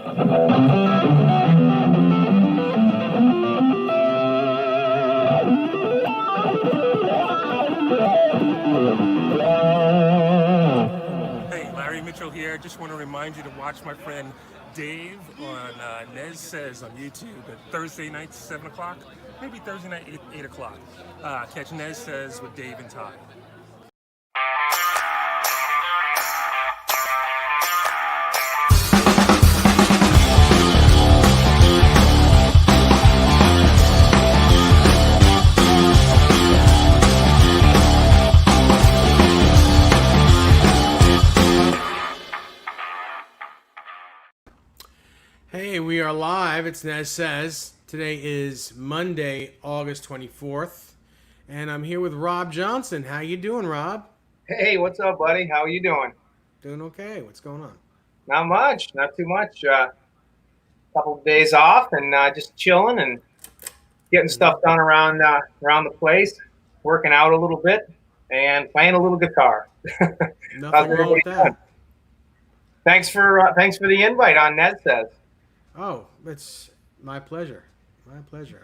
Hey, Larry Mitchell here. Just want to remind you to watch my friend Dave on NEZ SEZ on YouTube at Thursday nights, 7 o'clock, maybe Thursday night, 8 o'clock. Catch NEZ SEZ with Dave and Todd. Hey, we are live. It's NEZ SEZ. Today is Monday, August 24th, and I'm here with Rob Johnson. How you doing, Rob? Hey, what's up, buddy? How are you doing? Doing okay. What's going on? Not much, not too much. Couple of days off and just chilling and getting stuff done around the place, working out a little bit and playing a little guitar. Nothing wrong with that. Doing? Thanks for the invite on NEZ SEZ. Oh, it's my pleasure. My pleasure.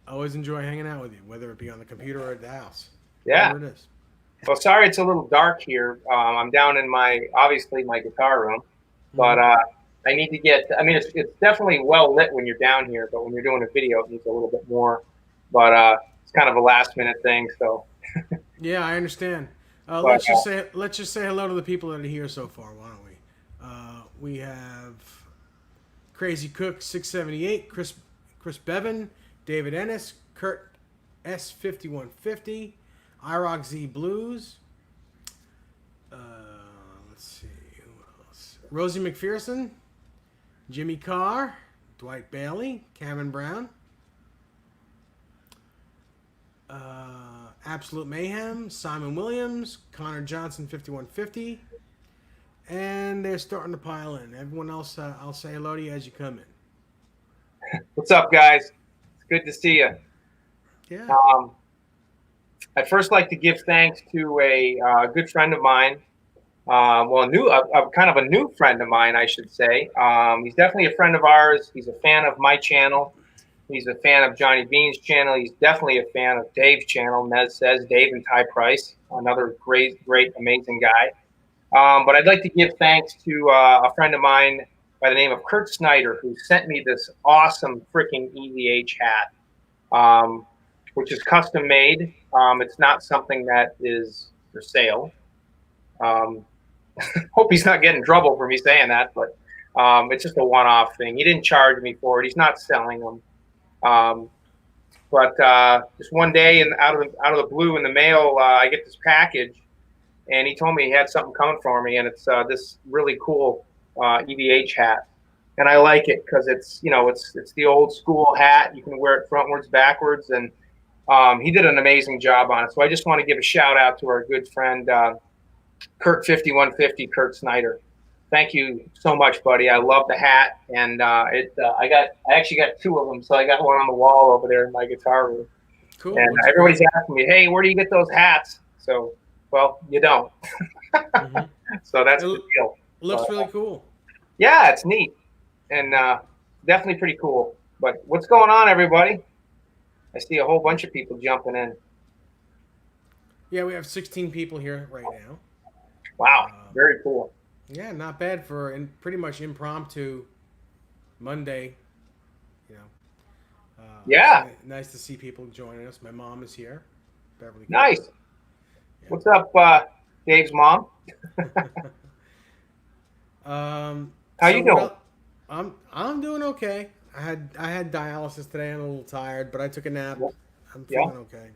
I always enjoy hanging out with you, whether it be on the computer or at the house. Yeah. Whatever it is. Well, sorry it's a little dark here. I'm down in obviously my guitar room, but I need to get. I mean, it's definitely well lit when you're down here, but when you're doing a video, it needs a little bit more. But it's kind of a last minute thing, so. Yeah, I understand. Let's just say hello to the people that are here so far. Why don't we? We have Crazy Cook 678, Chris Bevan, David Ennis, Kurt S5150, iRock Z Blues. Let's see who else. Rosie McPherson, Jimmy Carr, Dwight Bailey, Cameron Brown. Absolute Mayhem, Simon Williams, Connor Johnson 5150. And they're starting to pile in. Everyone else, I'll say hello to you as you come in. What's up, guys? It's good to see you. Yeah. I'd first like to give thanks to a good friend of mine. Kind of a new friend of mine, I should say. He's definitely a friend of ours. He's a fan of my channel. He's a fan of Johnny Bean's channel. He's definitely a fan of Dave's channel, NEZ SEZ, Dave and Ty Price, another great, amazing guy. But I'd like to give thanks to a friend of mine by the name of Kurt Snyder, who sent me this awesome freaking EVH hat, which is custom made. It's not something that is for sale. Hope he's not getting in trouble for me saying that, but it's just a one-off thing. He didn't charge me for it. He's not selling them. But just one day, and out of the blue in the mail, I get this package. And he told me he had something coming for me, and it's this really cool EVH hat, and I like it because it's the old school hat. You can wear it frontwards, backwards, and he did an amazing job on it. So I just want to give a shout out to our good friend Kurt 5150, Kurt Snyder. Thank you so much, buddy. I love the hat, and I actually got two of them, so I got one on the wall over there in my guitar room. Cool. And everybody's asking me, hey, where do you get those hats? So. Well, you don't. So that's the deal. Looks really cool. Yeah, it's neat. And definitely pretty cool. But what's going on, everybody? I see a whole bunch of people jumping in. Yeah, we have 16 people here right now. Wow, very cool. Yeah, not bad for pretty much impromptu Monday. Yeah. Nice to see people joining us. My mom is here. Beverly. Nice. Yeah. What's up, Dave's mom? How you doing? I'm doing okay. I had dialysis today. I'm a little tired, but I took a nap. I'm feeling okay.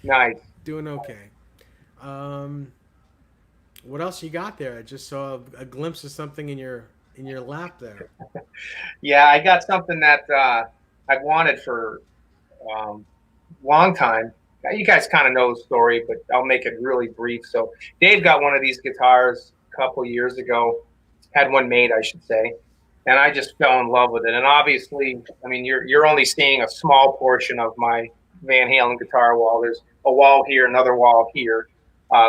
Nice. Doing okay. What else you got there? I just saw a glimpse of something in your lap there. Yeah, I got something that I've wanted for a long time. You guys kind of know the story, but I'll make it really brief. So Dave got one of these guitars a couple years ago. Had one made, I should say. And I just fell in love with it. And obviously, I mean, you're only seeing a small portion of my Van Halen guitar wall. There's a wall here, another wall here,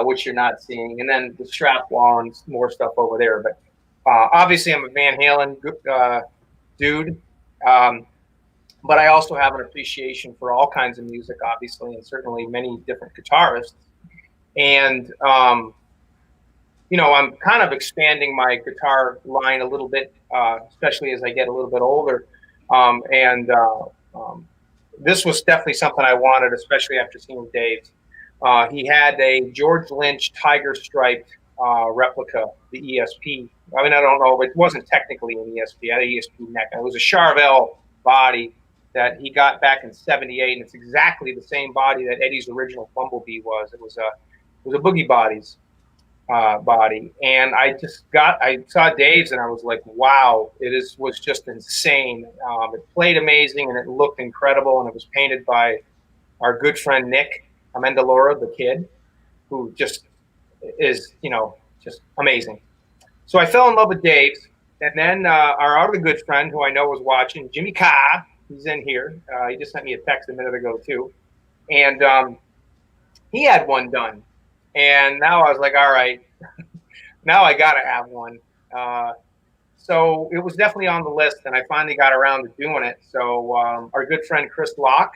which you're not seeing. And then the strap wall and more stuff over there. But Obviously, I'm a Van Halen dude, but I also have an appreciation for all kinds of music, obviously, and certainly many different guitarists. And I'm kind of expanding my guitar line a little bit, especially as I get a little bit older. And this was definitely something I wanted, especially after seeing Dave's. He had a George Lynch Tiger Striped replica, the ESP. I mean, I don't know, but it wasn't technically an ESP. It had an ESP neck. It was a Charvel body that he got back in '78, and it's exactly the same body that Eddie's original Bumblebee was. It was a Boogie Bodies body, and I saw Dave's, and I was like, wow, was just insane. It played amazing, and it looked incredible, and it was painted by our good friend Nick Amendolara, the kid, who just is just amazing. So I fell in love with Dave's, and then our other good friend, who I know was watching, Jimmy Ka, he's in here. He just sent me a text a minute ago too, and he had one done. And now I was like, all right, now I got to have one. So it was definitely on the list, and I finally got around to doing it. So our good friend Chris Locke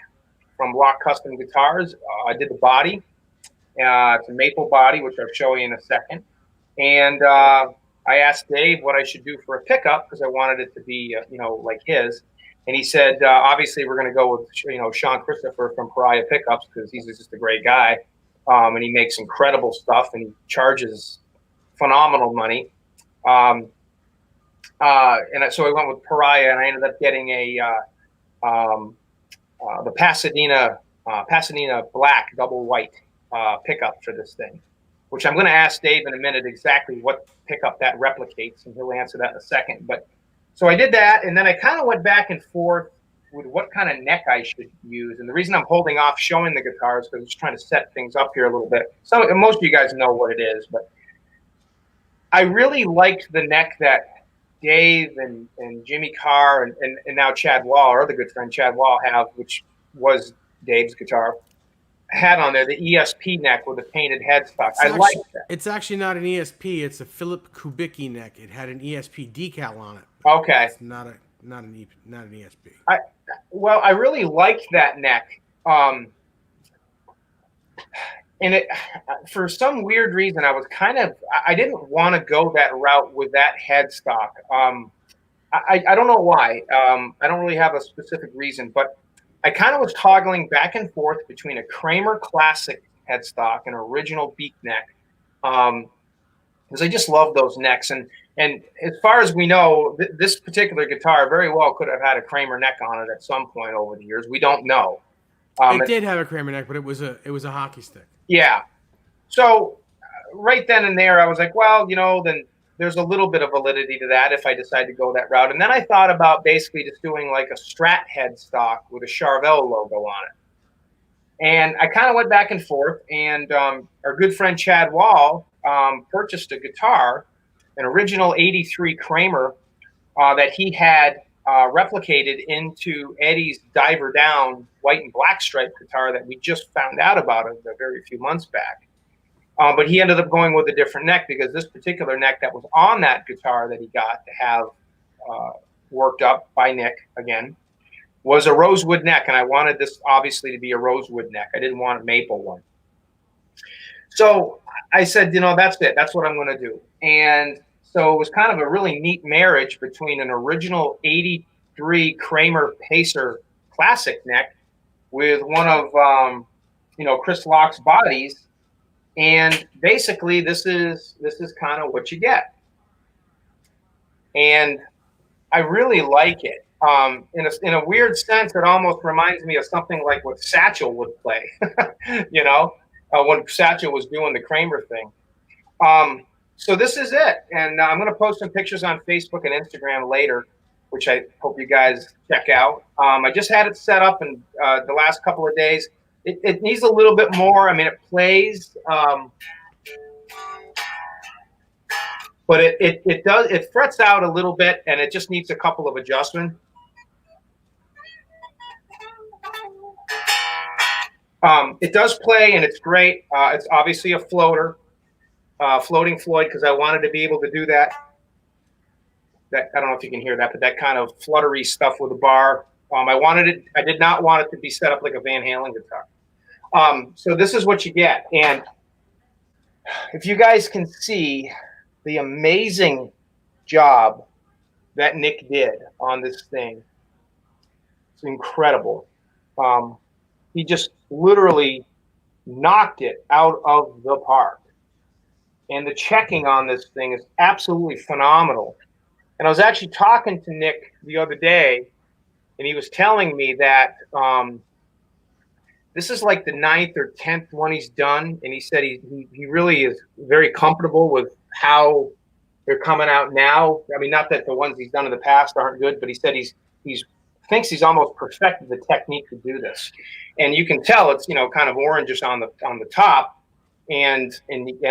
from Locke Custom Guitars, I did the body. It's a maple body, which I'll show you in a second. And I asked Dave what I should do for a pickup because I wanted it to be, like his. And he said, obviously, we're going to go with, Sean Christopher from Pariah Pickups because he's just a great guy. And he makes incredible stuff, and he charges phenomenal money. And so I went with Pariah, and I ended up getting the Pasadena Black double white pickup for this thing, which I'm going to ask Dave in a minute exactly what pickup that replicates, and he'll answer that in a second. But so I did that, and then I kind of went back and forth with what kind of neck I should use. And the reason I'm holding off showing the guitar is because I'm just trying to set things up here a little bit. Most of you guys know what it is, but I really liked the neck that Dave and Jimmy Carr and now Chad Wall, our other good friend Chad Wall, have, which was Dave's guitar, had on there, the ESP neck with a painted headstock. I like that. It's actually not an ESP. It's a Philip Kubicki neck. It had an ESP decal on it. Okay. It's not an ESP. I really liked that neck. And it, for some weird reason, I didn't want to go that route with that headstock. I don't know why. I don't really have a specific reason, but I kind of was toggling back and forth between a Kramer Classic headstock and original beak neck, because I just love those necks. And as far as we know, this particular guitar very well could have had a Kramer neck on it at some point over the years. We don't know. It did have a Kramer neck, but it was a hockey stick. Yeah. So right then and there, I was like, well, then there's a little bit of validity to that if I decide to go that route. And then I thought about basically just doing like a Strat headstock with a Charvel logo on it. And I kind of went back and forth, and our good friend Chad Wall purchased a guitar, an original '83 Kramer that he had replicated into Eddie's Diver Down white and black striped guitar that we just found out about a very few months back. But he ended up going with a different neck because this particular neck that was on that guitar that he got to have worked up by Nick again was a rosewood neck. And I wanted this obviously to be a rosewood neck. I didn't want a maple one. So I said, that's it. That's what I'm going to do. And so it was kind of a really neat marriage between an original '83 Kramer Pacer Classic neck with one of, Chris Locke's bodies. And basically, this is kind of what you get. And I really like it. In a weird sense, it almost reminds me of something like what Satchel would play, when Satchel was doing the Kramer thing. So this is it. And I'm going to post some pictures on Facebook and Instagram later, which I hope you guys check out. I just had it set up in the last couple of days. It needs a little bit more. I mean, it plays, but it frets out a little bit, and it just needs a couple of adjustments. It does play, and it's great. It's obviously a floating Floyd, because I wanted to be able to do that that, I don't know if you can hear that, but that kind of fluttery stuff with the bar. I did not want it to be set up like a Van Halen guitar. So this is what you get. And if you guys can see the amazing job that Nick did on this thing, it's incredible. He just literally knocked it out of the park. And the checking on this thing is absolutely phenomenal. And I was actually talking to Nick the other day, and he was telling me that this is like the 9th or 10th one he's done. And he said he really is very comfortable with how they're coming out now. I mean, not that the ones he's done in the past aren't good, but he said he's thinks he's almost perfected the technique to do this. And you can tell it's, kind of orangish on the top and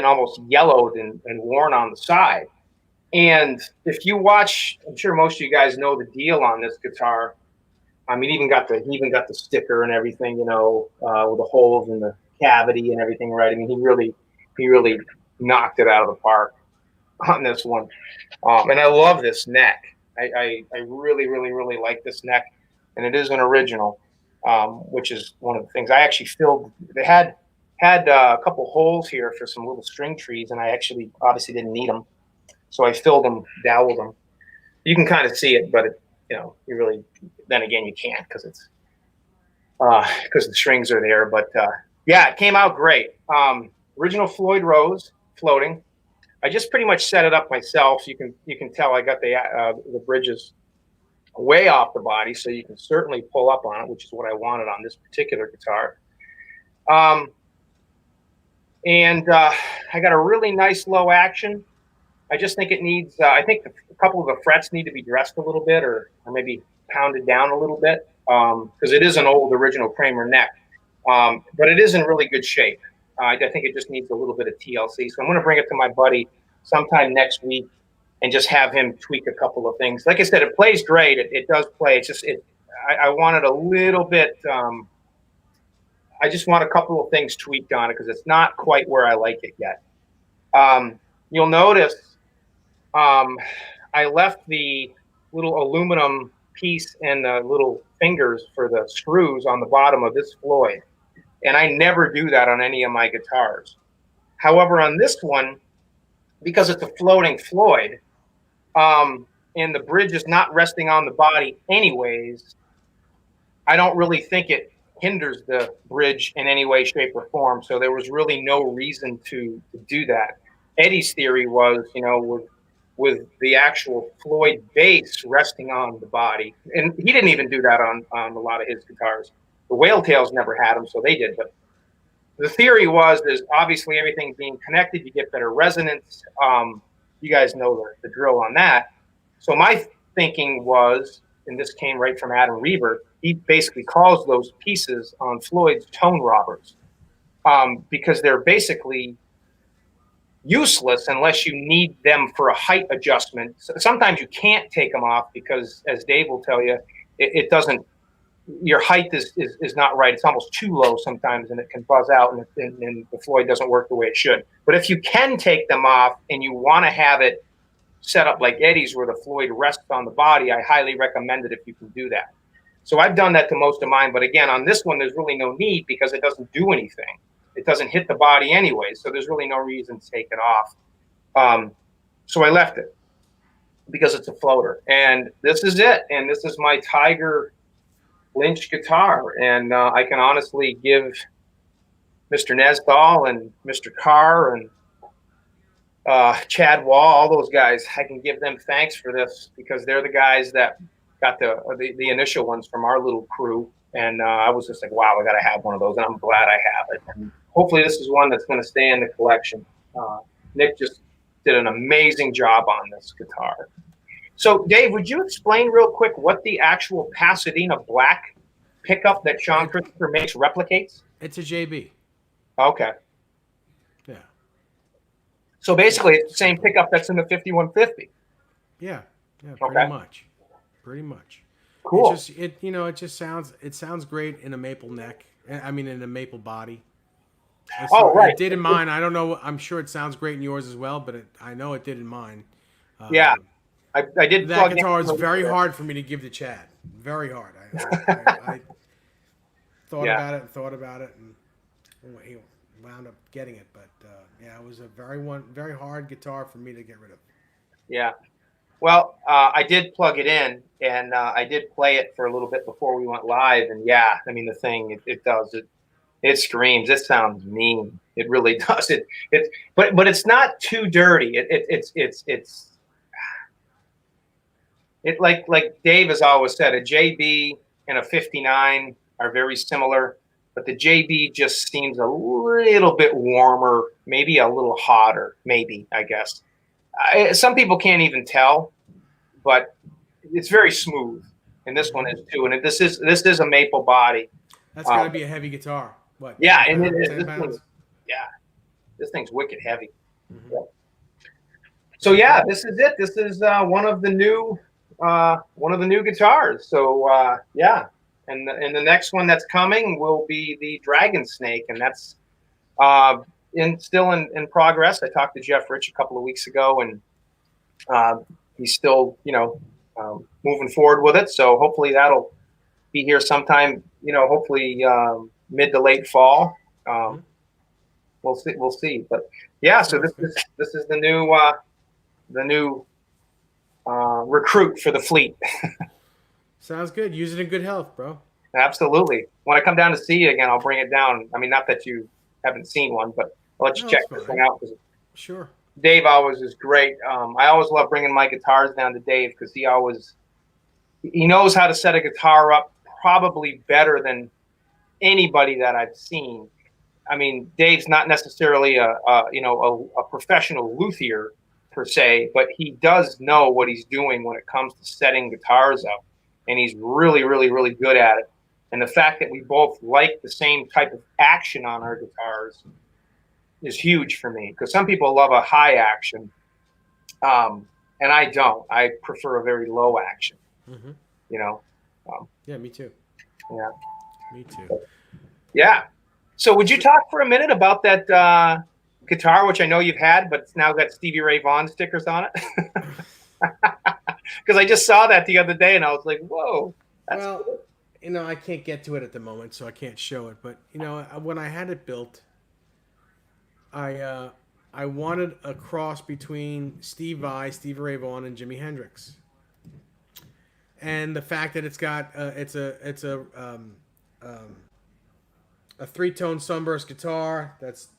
almost yellowed and worn on the side. And if you watch, I'm sure most of you guys know the deal on this guitar. I mean, he even got the sticker and everything, with the holes in the cavity and everything, right? I mean, he really knocked it out of the park on this one. And I love this neck. I really, really, really like this neck, and it is an original, which is one of the things I actually filled. They had a couple holes here for some little string trees, and I actually obviously didn't need them, so I filled them, doweled them. You can kind of see it, but you really, then again, you can't because the strings are there. But yeah, it came out great. Original Floyd Rose floating. I just pretty much set it up myself. You can tell I got the bridges way off the body, so you can certainly pull up on it, which is what I wanted on this particular guitar. And I got a really nice low action. I just think it needs, I think a couple of the frets need to be dressed a little bit or maybe pounded down a little bit because it is an old original Kramer neck, but it is in really good shape. I think it just needs a little bit of TLC. So I'm going to bring it to my buddy sometime next week and just have him tweak a couple of things. Like I said, it plays great. It does play. It's just, I want it a little bit, I just want a couple of things tweaked on it because it's not quite where I like it yet. You'll notice I left the little aluminum piece and the little fingers for the screws on the bottom of this Floyd. And I never do that on any of my guitars. However, on this one, because it's a floating Floyd, and the bridge is not resting on the body anyways, I don't really think it hinders the bridge in any way, shape, or form. So there was really no reason to do that. Eddie's theory was, with the actual Floyd bass resting on the body, and he didn't even do that on a lot of his guitars. The Whale Tails never had them, so they did. But the theory is obviously everything being connected, you get better resonance. You guys know the drill on that. So my thinking was, and this came right from Adam Reber, he basically calls those pieces on Floyd's tone robbers because they're basically useless unless you need them for a height adjustment. Sometimes you can't take them off because, as Dave will tell you, it doesn't, your height is not right. It's almost too low sometimes, and it can buzz out, and the Floyd doesn't work the way it should. But if you can take them off and you want to have it set up like Eddie's where the Floyd rests on the body, I highly recommend it if you can do that. So I've done that to most of mine, but again, on this one, there's really no need because it doesn't do anything. It doesn't hit the body anyway, so there's really no reason to take it off. So I left it because it's a floater. And this is it. And this is my Tiger Lynch guitar. And I can honestly give Mr. Nesdahl and Mr. Carr and Chad Wall, all those guys, I can give them thanks for this because they're the guys that got the initial ones from our little crew. And I was just like, wow, I got to have one of those. And I'm glad I have it. And hopefully this is one that's going to stay in the collection. Nick just did an amazing job on this guitar. So, Dave, would you explain real quick what the actual Pasadena Black pickup that Sean Christopher makes replicates? It's a JB. Okay. Yeah. So basically, it's the same pickup that's in the 5150. Yeah. Yeah. Pretty much. Cool. It sounds great in a maple neck. I mean, in a maple body. Right. It did in mine. I don't know. I'm sure it sounds great in yours as well, but I know it did in mine. Yeah. I did That plug guitar in is for a very little hard for me to give to Chad. Very hard. I thought Yeah. about it and thought about it, and he wound up getting it. But yeah, it was a very hard guitar for me to get rid of. Yeah. Well, I did plug it in, and I did play it for a little bit before we went live. And yeah, I mean, the thing it screams. It sounds mean. It really does. But it's not too dirty. It like Dave has always said, a JB and a 59 are very similar, but the JB just seems a little bit warmer, maybe a little hotter, maybe, I guess. Some people can't even tell, but it's very smooth, and this one is too. And this is a maple body. That's got to be a heavy guitar. What? Yeah, 10 and it pounds, is. 10 pounds? Yeah, this thing's wicked heavy. Mm-hmm. Yeah. So yeah, this is it. This is one of the new guitars. So yeah, and the next one that's coming will be the Dragon Snake, and that's still in progress. I talked to Jeff Rich a couple of weeks ago, and he's still moving forward with it. So hopefully that'll be here sometime. Hopefully mid to late fall. We'll see. We'll see. But yeah, so this is the new recruit for the fleet. Sounds good. Use it in good health, bro. Absolutely. When I come down to see you again, I'll bring it down. I mean, not that you haven't seen one, but I'll let you check this one out. Sure. Dave always is great. I always love bringing my guitars down to Dave because he knows how to set a guitar up probably better than anybody that I've seen. I mean, Dave's not necessarily a professional luthier per se, but he does know what he's doing when it comes to setting guitars up, and he's really, really, really good at it. And the fact that we both like the same type of action on our guitars is huge for me, because some people love a high action, and I don't. I prefer a very low action. Mm-hmm. Yeah, me too. Yeah, me too. Yeah. So would you talk for a minute about that guitar, which I know you've had, but it's now got Stevie Ray Vaughan stickers on it? Because I just saw that the other day, and I was like, whoa. That's cool. I can't get to it at the moment, so I can't show it. But, when I had it built, I wanted a cross between Stevie Ray Vaughan, and Jimi Hendrix. And the fact that it's got it's a three-tone sunburst guitar that's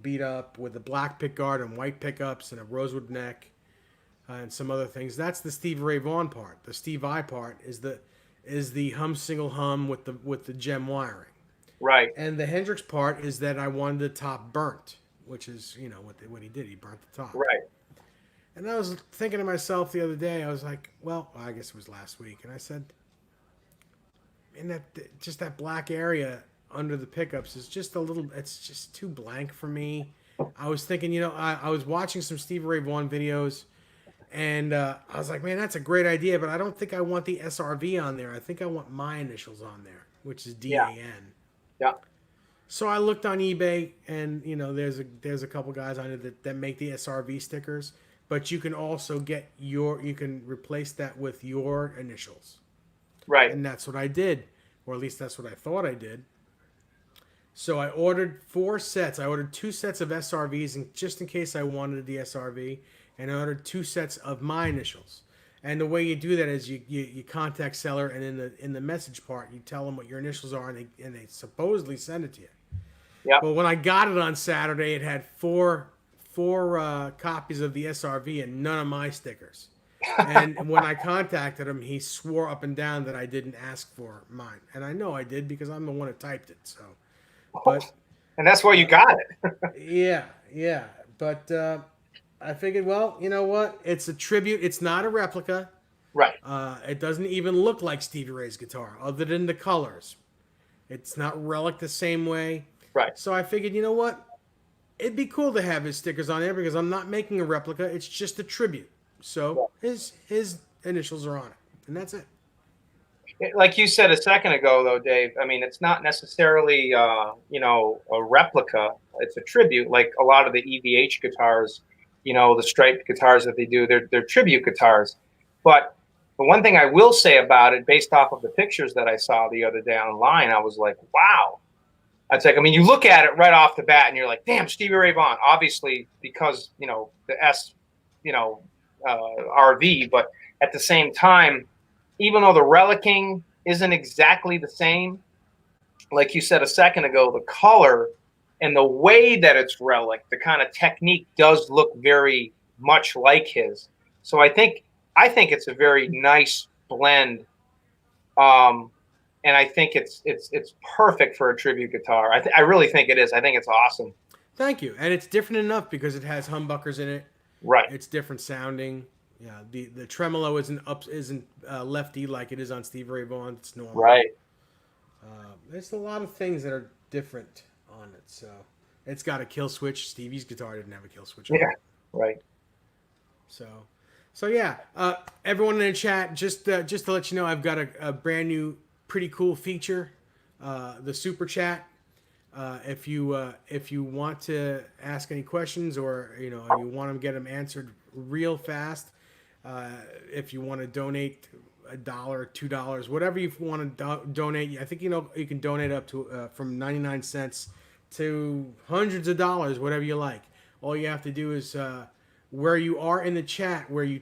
beat up with a black pickguard and white pickups and a rosewood neck and some other things. That's the Stevie Ray Vaughan part. The Steve Vai part is the hum single hum with the gem wiring. Right. And the Hendrix part is that I wanted the top burnt, which is what he did. He burnt the top. Right. And I was thinking to myself the other day. I was like, well, I guess it was last week, and I said, in that black area under the pickups is just a little. It's just too blank for me. I was thinking, I was watching some Stevie Ray Vaughan videos, and I was like, man, that's a great idea, but I don't think I want the SRV on there. I think I want my initials on there, which is DAN. Yeah. So I looked on eBay, and there's a couple guys on it that make the SRV stickers, but you can also you can replace that with your initials. Right. And that's what I did, or at least that's what I thought I did. So I ordered 4 sets. I ordered 2 sets of SRVs, and just in case I wanted the SRV, and I ordered 2 sets of my initials. And the way you do that is you contact seller, and in the message part, you tell them what your initials are, and they supposedly send it to you. Yeah. Well, when I got it on Saturday, it had four copies of the SRV and none of my stickers. And when I contacted him, he swore up and down that I didn't ask for mine, and I know I did because I'm the one who typed it. So, but and that's why you got it. yeah. But I figured, well, you know what? It's a tribute. It's not a replica. Right. It doesn't even look like Stevie Ray's guitar, other than the colors. It's not relic the same way. Right. So I figured, you know what? It'd be cool to have his stickers on there because I'm not making a replica. It's just a tribute. So his initials are on it, and that's it. Like you said a second ago, though, Dave, I mean, it's not necessarily, a replica. It's a tribute, like a lot of the EVH guitars, the striped guitars that they do. They're tribute guitars. But the one thing I will say about it, based off of the pictures that I saw the other day online, I was like, wow. It's like, I mean, you look at it right off the bat and you're like, damn, Stevie Ray Vaughan, obviously because, you know, the S, you know, RV, but at the same time, even though the relicking isn't exactly the same, like you said a second ago, the color and the way that it's relic, the kind of technique does look very much like his. So I think it's a very nice blend. And I think it's perfect for a tribute guitar. I really think it is. I think it's awesome. Thank you. And it's different enough because it has humbuckers in it. Right. It's different sounding. Yeah, the tremolo isn't lefty like it is on Stevie Ray Vaughan. It's normal. Right. There's a lot of things that are different on it. So it's got a kill switch. Stevie's guitar didn't have a kill switch. Yeah. Right. So yeah. Everyone in the chat, just to let you know, I've got a brand new, pretty cool feature, the super chat. If you want to ask any questions, or you want to get them answered real fast, if you want to donate $1, $2, whatever you want to donate, I think you can donate up to from 99 cents to hundreds of dollars, whatever you like. All you have to do is where you are in the chat, where you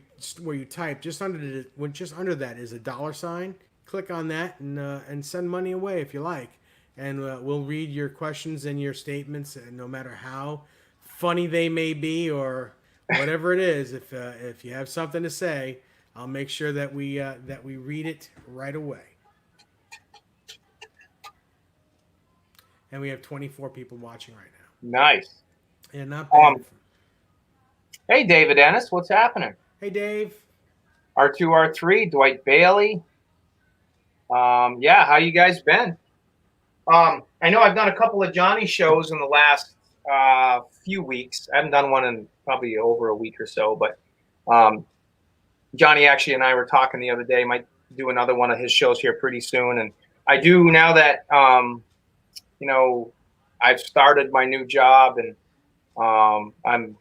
type just under that is a $sign. Click on that and send money away if you like. And we'll read your questions and your statements, and no matter how funny they may be or whatever it is, if you have something to say, I'll make sure that we read it right away. And we have 24 people watching right now. Nice. Yeah, not bad. Hey, David Ennis, what's happening? Hey, Dave. R2R3, Dwight Bailey. Yeah, how you guys been? I know I've done a couple of Johnny shows in the last few weeks. I haven't done one in probably over a week or so, but Johnny actually and I were talking the other day. Might do another one of his shows here pretty soon. And I do, now that I've started my new job, and I'm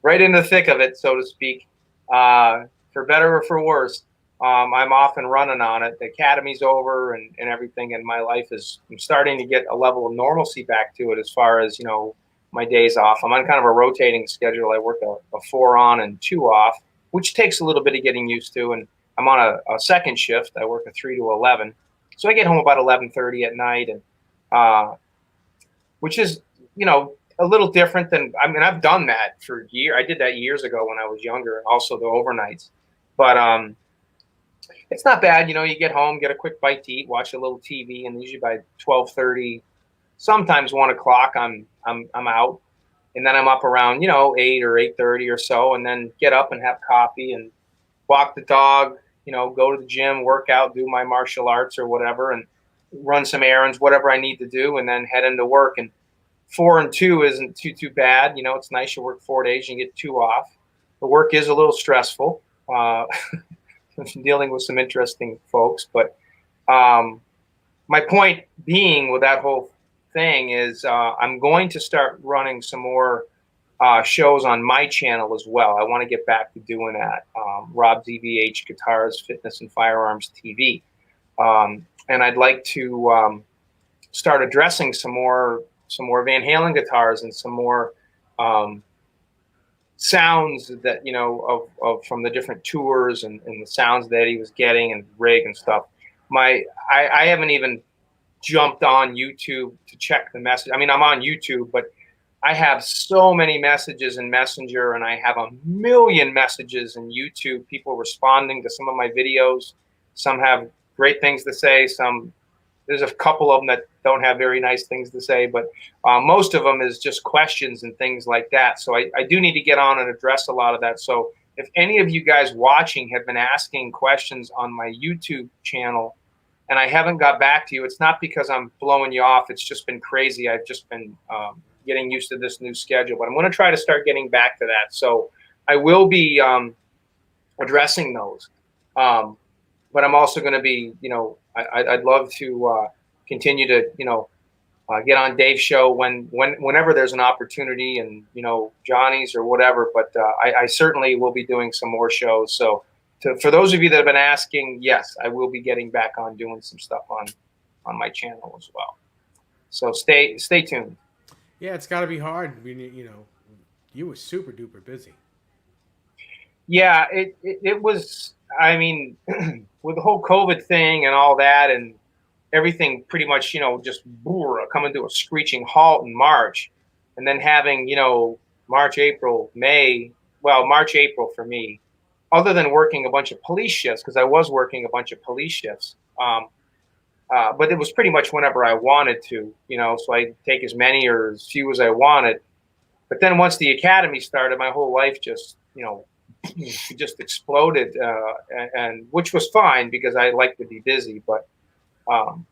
right in the thick of it, so to speak. For better or for worse, I'm off and running on it. The academy's over and everything, and my life I'm starting to get a level of normalcy back to it as far as, my days off. I'm on kind of a rotating schedule. I work a 4 on and 2 off, which takes a little bit of getting used to. And I'm on a second shift. I work a 3 to 11. So I get home about 11:30 at night, and which is, a little different than, I've done that for years. I did that years ago when I was younger, also the overnights. But it's not bad. You get home, get a quick bite to eat, watch a little TV, and usually by 12:30, sometimes 1 o'clock, I'm out, and then I'm up around 8 or 8:30 or so, and then get up and have coffee and walk the dog, go to the gym, work out, do my martial arts or whatever, and run some errands, whatever I need to do, and then head into work. And 4 and 2 isn't too bad. It's nice. You work 4 days, you get 2 off. The work is a little stressful. Dealing with some interesting folks, but my point being with that whole thing is I'm going to start running some more shows on my channel as well. I want to get back to doing that. Rob ZVH Guitars, Fitness and Firearms TV, and I'd like to start addressing some more Van Halen guitars and some more sounds that of from the different tours and the sounds that he was getting and rig and stuff. I haven't even jumped on YouTube to check the message. I'm on YouTube, but I have so many messages in Messenger, and I have a million messages in YouTube, people responding to some of my videos. Some have great things to say. There's a couple of them that don't have very nice things to say, but most of them is just questions and things like that. So I do need to get on and address a lot of that. So if any of you guys watching have been asking questions on my YouTube channel and I haven't got back to you, it's not because I'm blowing you off. It's just been crazy. I've just been getting used to this new schedule, but I'm going to try to start getting back to that. So I will be addressing those. But I'm also going to be, I'd love to continue to, get on Dave's show whenever there's an opportunity, and Johnny's or whatever. But I certainly will be doing some more shows. So for those of you that have been asking, yes, I will be getting back on doing some stuff on my channel as well. So stay tuned. Yeah, it's got to be hard when you were super duper busy. Yeah, it was. I mean, with the whole COVID thing and all that, and everything pretty much, just coming to a screeching halt in March, and then having, March, April, May. Well, March, April for me, other than working a bunch of police shifts, because I was working a bunch of police shifts. But it was pretty much whenever I wanted to, so I take as many or as few as I wanted. But then once the academy started, my whole life just, just exploded, and which was fine because I like to be busy. But so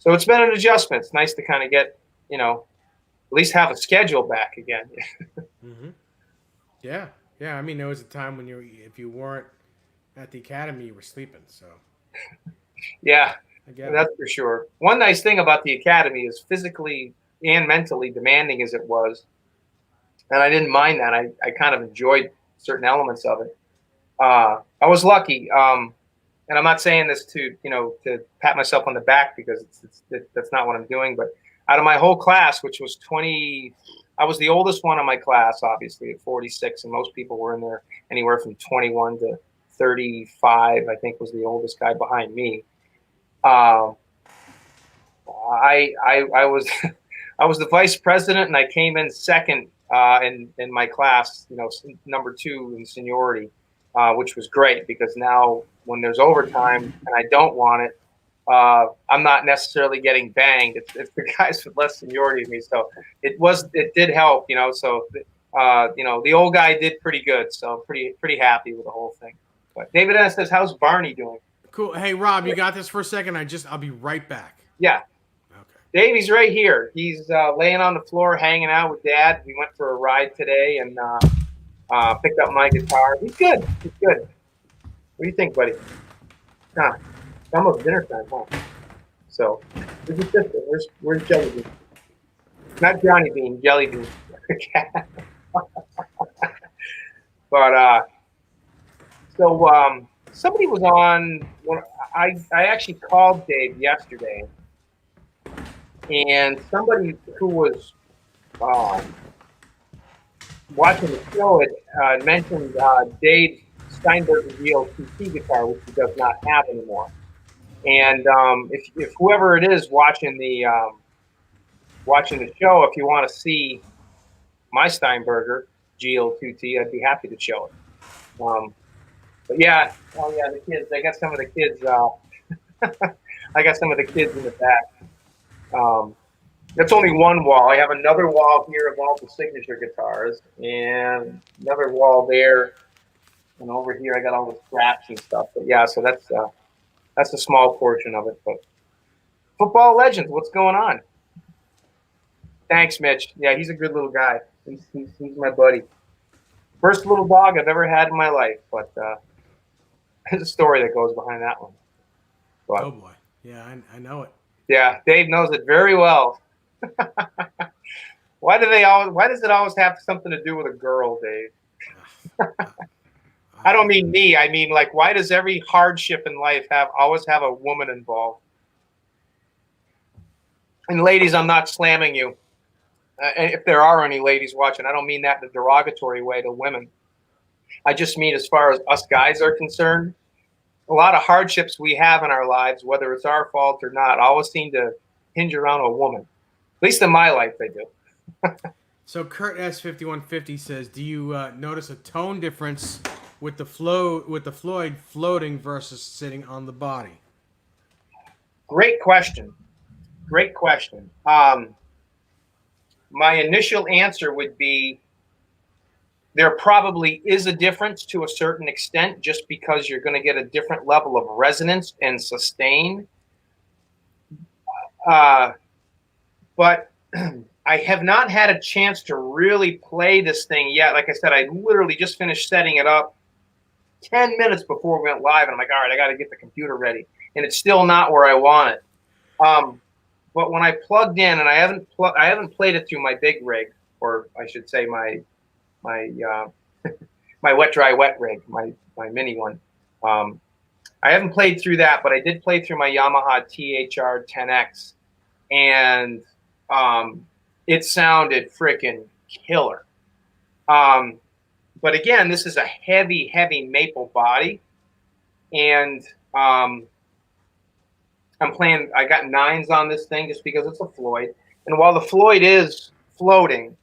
it's been an adjustment. It's nice to kind of get, at least have a schedule back again. Mm-hmm. Yeah. I mean, there was a time when if you weren't at the academy, you were sleeping. So. Yeah, that's for sure. One nice thing about the academy is physically and mentally demanding as it was, and I didn't mind that. I kind of enjoyed certain elements of it. I was lucky, and I'm not saying this to to pat myself on the back because that's not what I'm doing. But out of my whole class, which was 20, I was the oldest one in my class, obviously at 46, and most people were in there anywhere from 21 to 35. I think was the oldest guy behind me. I was I was the vice president, and I came in second in my class, number 2 in seniority, which was great because now when there's overtime and I don't want it, I'm not necessarily getting banged. It's the guys with less seniority than me, so it did help, So the old guy did pretty good, so pretty happy with the whole thing. But David S says, "How's Barney doing?" Cool. Hey, Rob, you got this for a second? I'll be right back. Yeah. Okay. Davey's right here. He's laying on the floor, hanging out with Dad. We went for a ride today and picked up my guitar. He's good. He's good. What do you think, buddy? It's almost dinner time, huh? So, where's Jelly Bean? Not Johnny Bean, Jelly Bean. But somebody was on. I actually called Dave yesterday, and somebody who was watching the show had mentioned Dave Steinberg's GL2T guitar, which he does not have anymore. And if whoever it is watching the show, if you want to see my Steinberger GL2T, I'd be happy to show it. But yeah, the kids. I got some of the kids. I got some of the kids in the back. That's only one wall. I have another wall here of all the signature guitars, and another wall there, and over here I got all the scraps and stuff. But yeah, so that's a small portion of it. But football legends, what's going on? Thanks, Mitch. Yeah, he's a good little guy. He's my buddy. First little dog I've ever had in my life, but there's a story that goes behind that one. But, oh boy, yeah, I know it. Yeah, Dave knows it very well. Why does it always have something to do with a girl, Dave? I don't mean me. I mean, like, why does every hardship in life always have a woman involved? And ladies, I'm not slamming you. If there are any ladies watching, I don't mean that in a derogatory way to women. I just mean as far as us guys are concerned, a lot of hardships we have in our lives, whether it's our fault or not, always seem to hinge around a woman. At least in my life, they do. So Kurt S5150 says, "Do you notice a tone difference with the Floyd floating versus sitting on the body?" Great question. Great question. My initial answer would be there probably is a difference to a certain extent, just because you're going to get a different level of resonance and sustain. But I have not had a chance to really play this thing yet. Like I said, I literally just finished setting it up 10 minutes before we went live, and I'm like, all right, I got to get the computer ready, and it's still not where I want it. But when I plugged in, and I haven't played it through my big rig, or I should say my my wet dry wet rig, my mini one. I haven't played through that, but I did play through my Yamaha THR 10X, and it sounded freaking killer. But again, this is a heavy maple body, and I'm playing. I got 9s on this thing just because it's a Floyd, and while the Floyd is floating,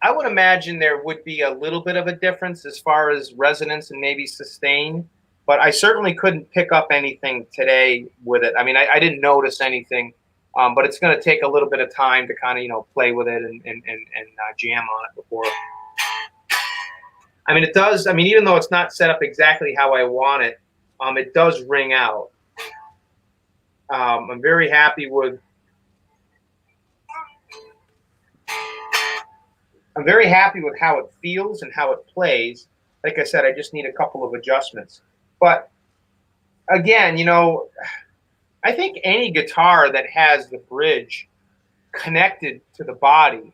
I would imagine there would be a little bit of a difference as far as resonance and maybe sustain, but I certainly couldn't pick up anything today with it. I mean, I didn't notice anything, but it's going to take a little bit of time to kind of, play with it and jam on it before. I mean, it does. I mean, even though it's not set up exactly how I want it, it does ring out. I'm very happy with. I'm very happy with how it feels and how it plays. Like I said, I just need a couple of adjustments. But again, I think any guitar that has the bridge connected to the body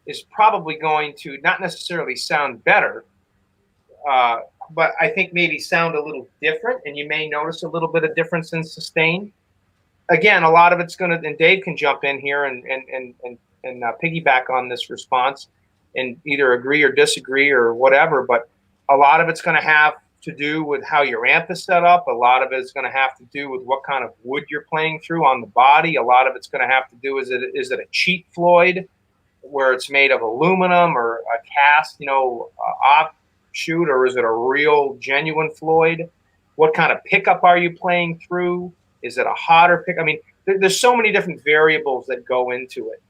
is probably going to not necessarily sound better, but I think maybe sound a little different, and you may notice a little bit of difference in sustain. Again, a lot of it's going to, and Dave can jump in here and piggyback on this response and either agree or disagree or whatever, but a lot of it's going to have to do with how your amp is set up. A lot of it's going to have to do with what kind of wood you're playing through on the body. A lot of it's going to have to do, is it a cheap Floyd where it's made of aluminum or a cast, offshoot, or is it a real genuine Floyd? What kind of pickup are you playing through? Is it a hotter pick? I mean, there's so many different variables that go into it.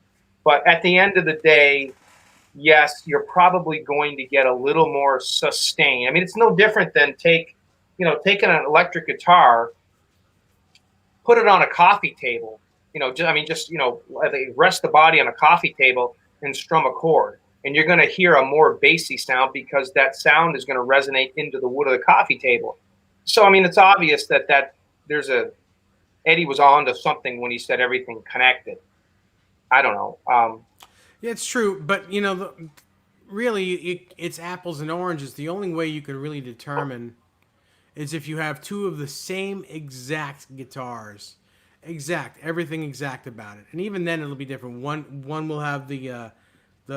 But at the end of the day, yes, you're probably going to get a little more sustain. I mean, it's no different than taking an electric guitar, put it on a coffee table, just rest the body on a coffee table and strum a chord. And you're going to hear a more bassy sound because that sound is going to resonate into the wood of the coffee table. So, I mean, it's obvious that Eddie was on to something when he said everything connected. I don't know. Yeah, it's true, but really, it's apples and oranges. The only way you can really determine is if you have two of the same exact guitars, everything exact about it, and even then it'll be different. One will have the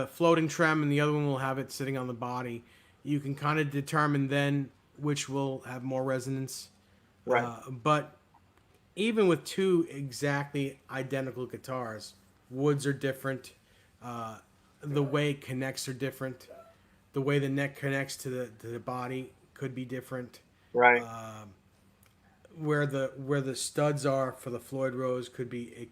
floating trem, and the other one will have it sitting on the body. You can kind of determine then which will have more resonance. Right. But even with two exactly identical guitars, woods are different. The way it connects are different. The way the neck connects to the body could be different. Right. Where the studs are for the Floyd Rose could be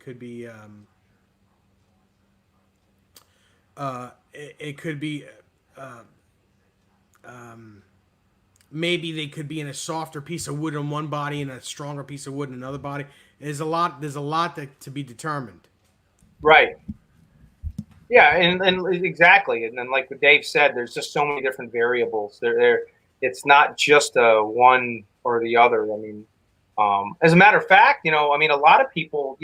maybe they could be in a softer piece of wood on one body and a stronger piece of wood in another body. There's a lot to be determined. Right. Yeah, and exactly. And then like what Dave said, there's just so many different variables. It's not just a one or the other. I mean, as a matter of fact, a lot of people,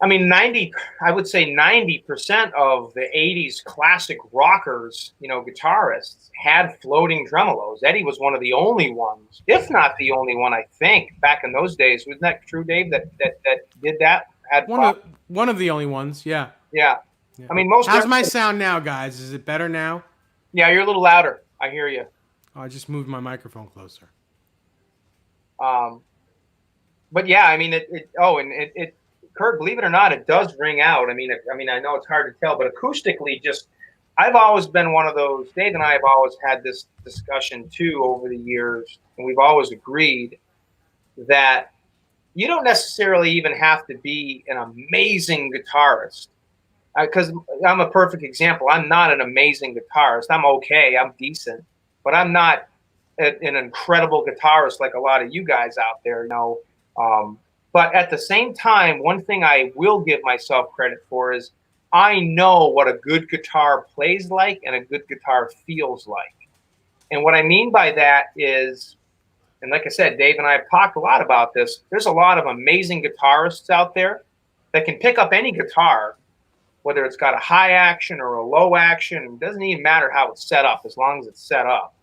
I would say 90% of the 80s classic rockers, guitarists had floating tremolos. Eddie was one of the only ones, if not the only one, I think, back in those days. Wasn't that true, Dave, that did that? Had one of the only ones, yeah. Yeah. I mean, how's my sound now, guys? Is it better now? Yeah, you're a little louder. I hear you. Oh, I just moved my microphone closer. But yeah, I mean, Kurt, believe it or not, it does ring out. I mean, I know it's hard to tell, but acoustically, I've always been one of those. Dave and I have always had this discussion too over the years, and we've always agreed that you don't necessarily even have to be an amazing guitarist. Because I'm a perfect example. I'm not an amazing guitarist. I'm okay. I'm decent, but I'm not an incredible guitarist like a lot of you guys out there. But at the same time, one thing I will give myself credit for is I know what a good guitar plays like and a good guitar feels like. And what I mean by that is, and like I said, Dave and I have talked a lot about this, there's a lot of amazing guitarists out there that can pick up any guitar whether it's got a high action or a low action. It doesn't even matter how it's set up, as long as it's set up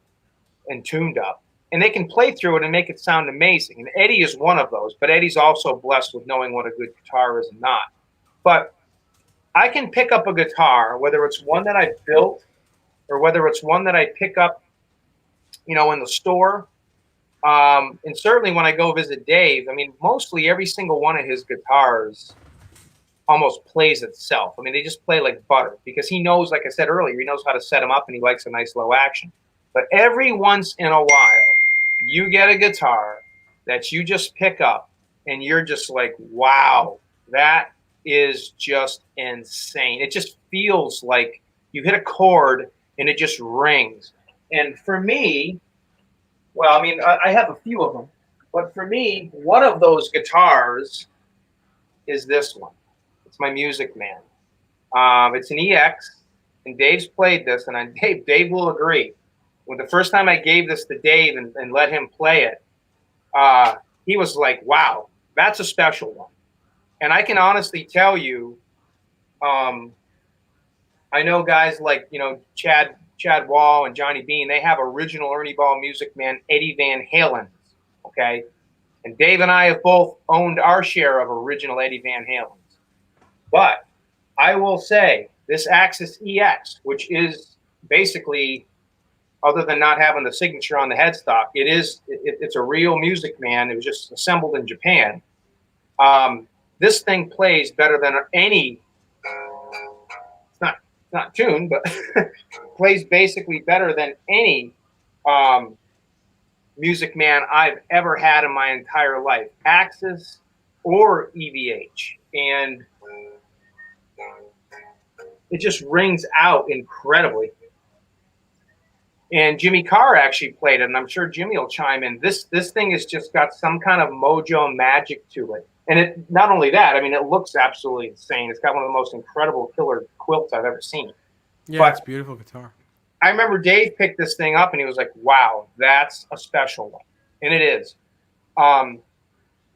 and tuned up. And they can play through it and make it sound amazing. And Eddie is one of those, but Eddie's also blessed with knowing what a good guitar is and not. But I can pick up a guitar, whether it's one that I built or whether it's one that I pick up, in the store. And certainly when I go visit Dave, I mean, mostly every single one of his guitars almost plays itself. I mean, they just play like butter because he knows, like I said earlier, he knows how to set them up and he likes a nice low action. But every once in a while, you get a guitar that you just pick up and you're just like, wow, that is just insane. It just feels like you hit a chord and it just rings. And for me, well, I mean, I have a few of them, but for me, one of those guitars is this one. It's my Music Man. It's an EX, and Dave's played this, and Dave will agree. When the first time I gave this to Dave and let him play it, he was like, wow, that's a special one. And I can honestly tell you, I know guys like, Chad Wall and Johnny Bean, they have original Ernie Ball Music Man Eddie Van Halen's, okay? And Dave and I have both owned our share of original Eddie Van Halen's. But I will say this Axis EX, which is basically, other than not having the signature on the headstock, it's a real Music Man. It was just assembled in Japan. This thing plays better than any. It's not tuned, but plays basically better than any Music Man I've ever had in my entire life, Axis or EVH, and it just rings out incredibly. And Jimmy Carr actually played it, and I'm sure Jimmy will chime in. This thing has just got some kind of mojo magic to it. And it not only that, I mean, it looks absolutely insane. It's got one of the most incredible killer quilts I've ever seen. Yeah, but it's a beautiful guitar. I remember Dave picked this thing up, and he was like, wow, that's a special one. And it is.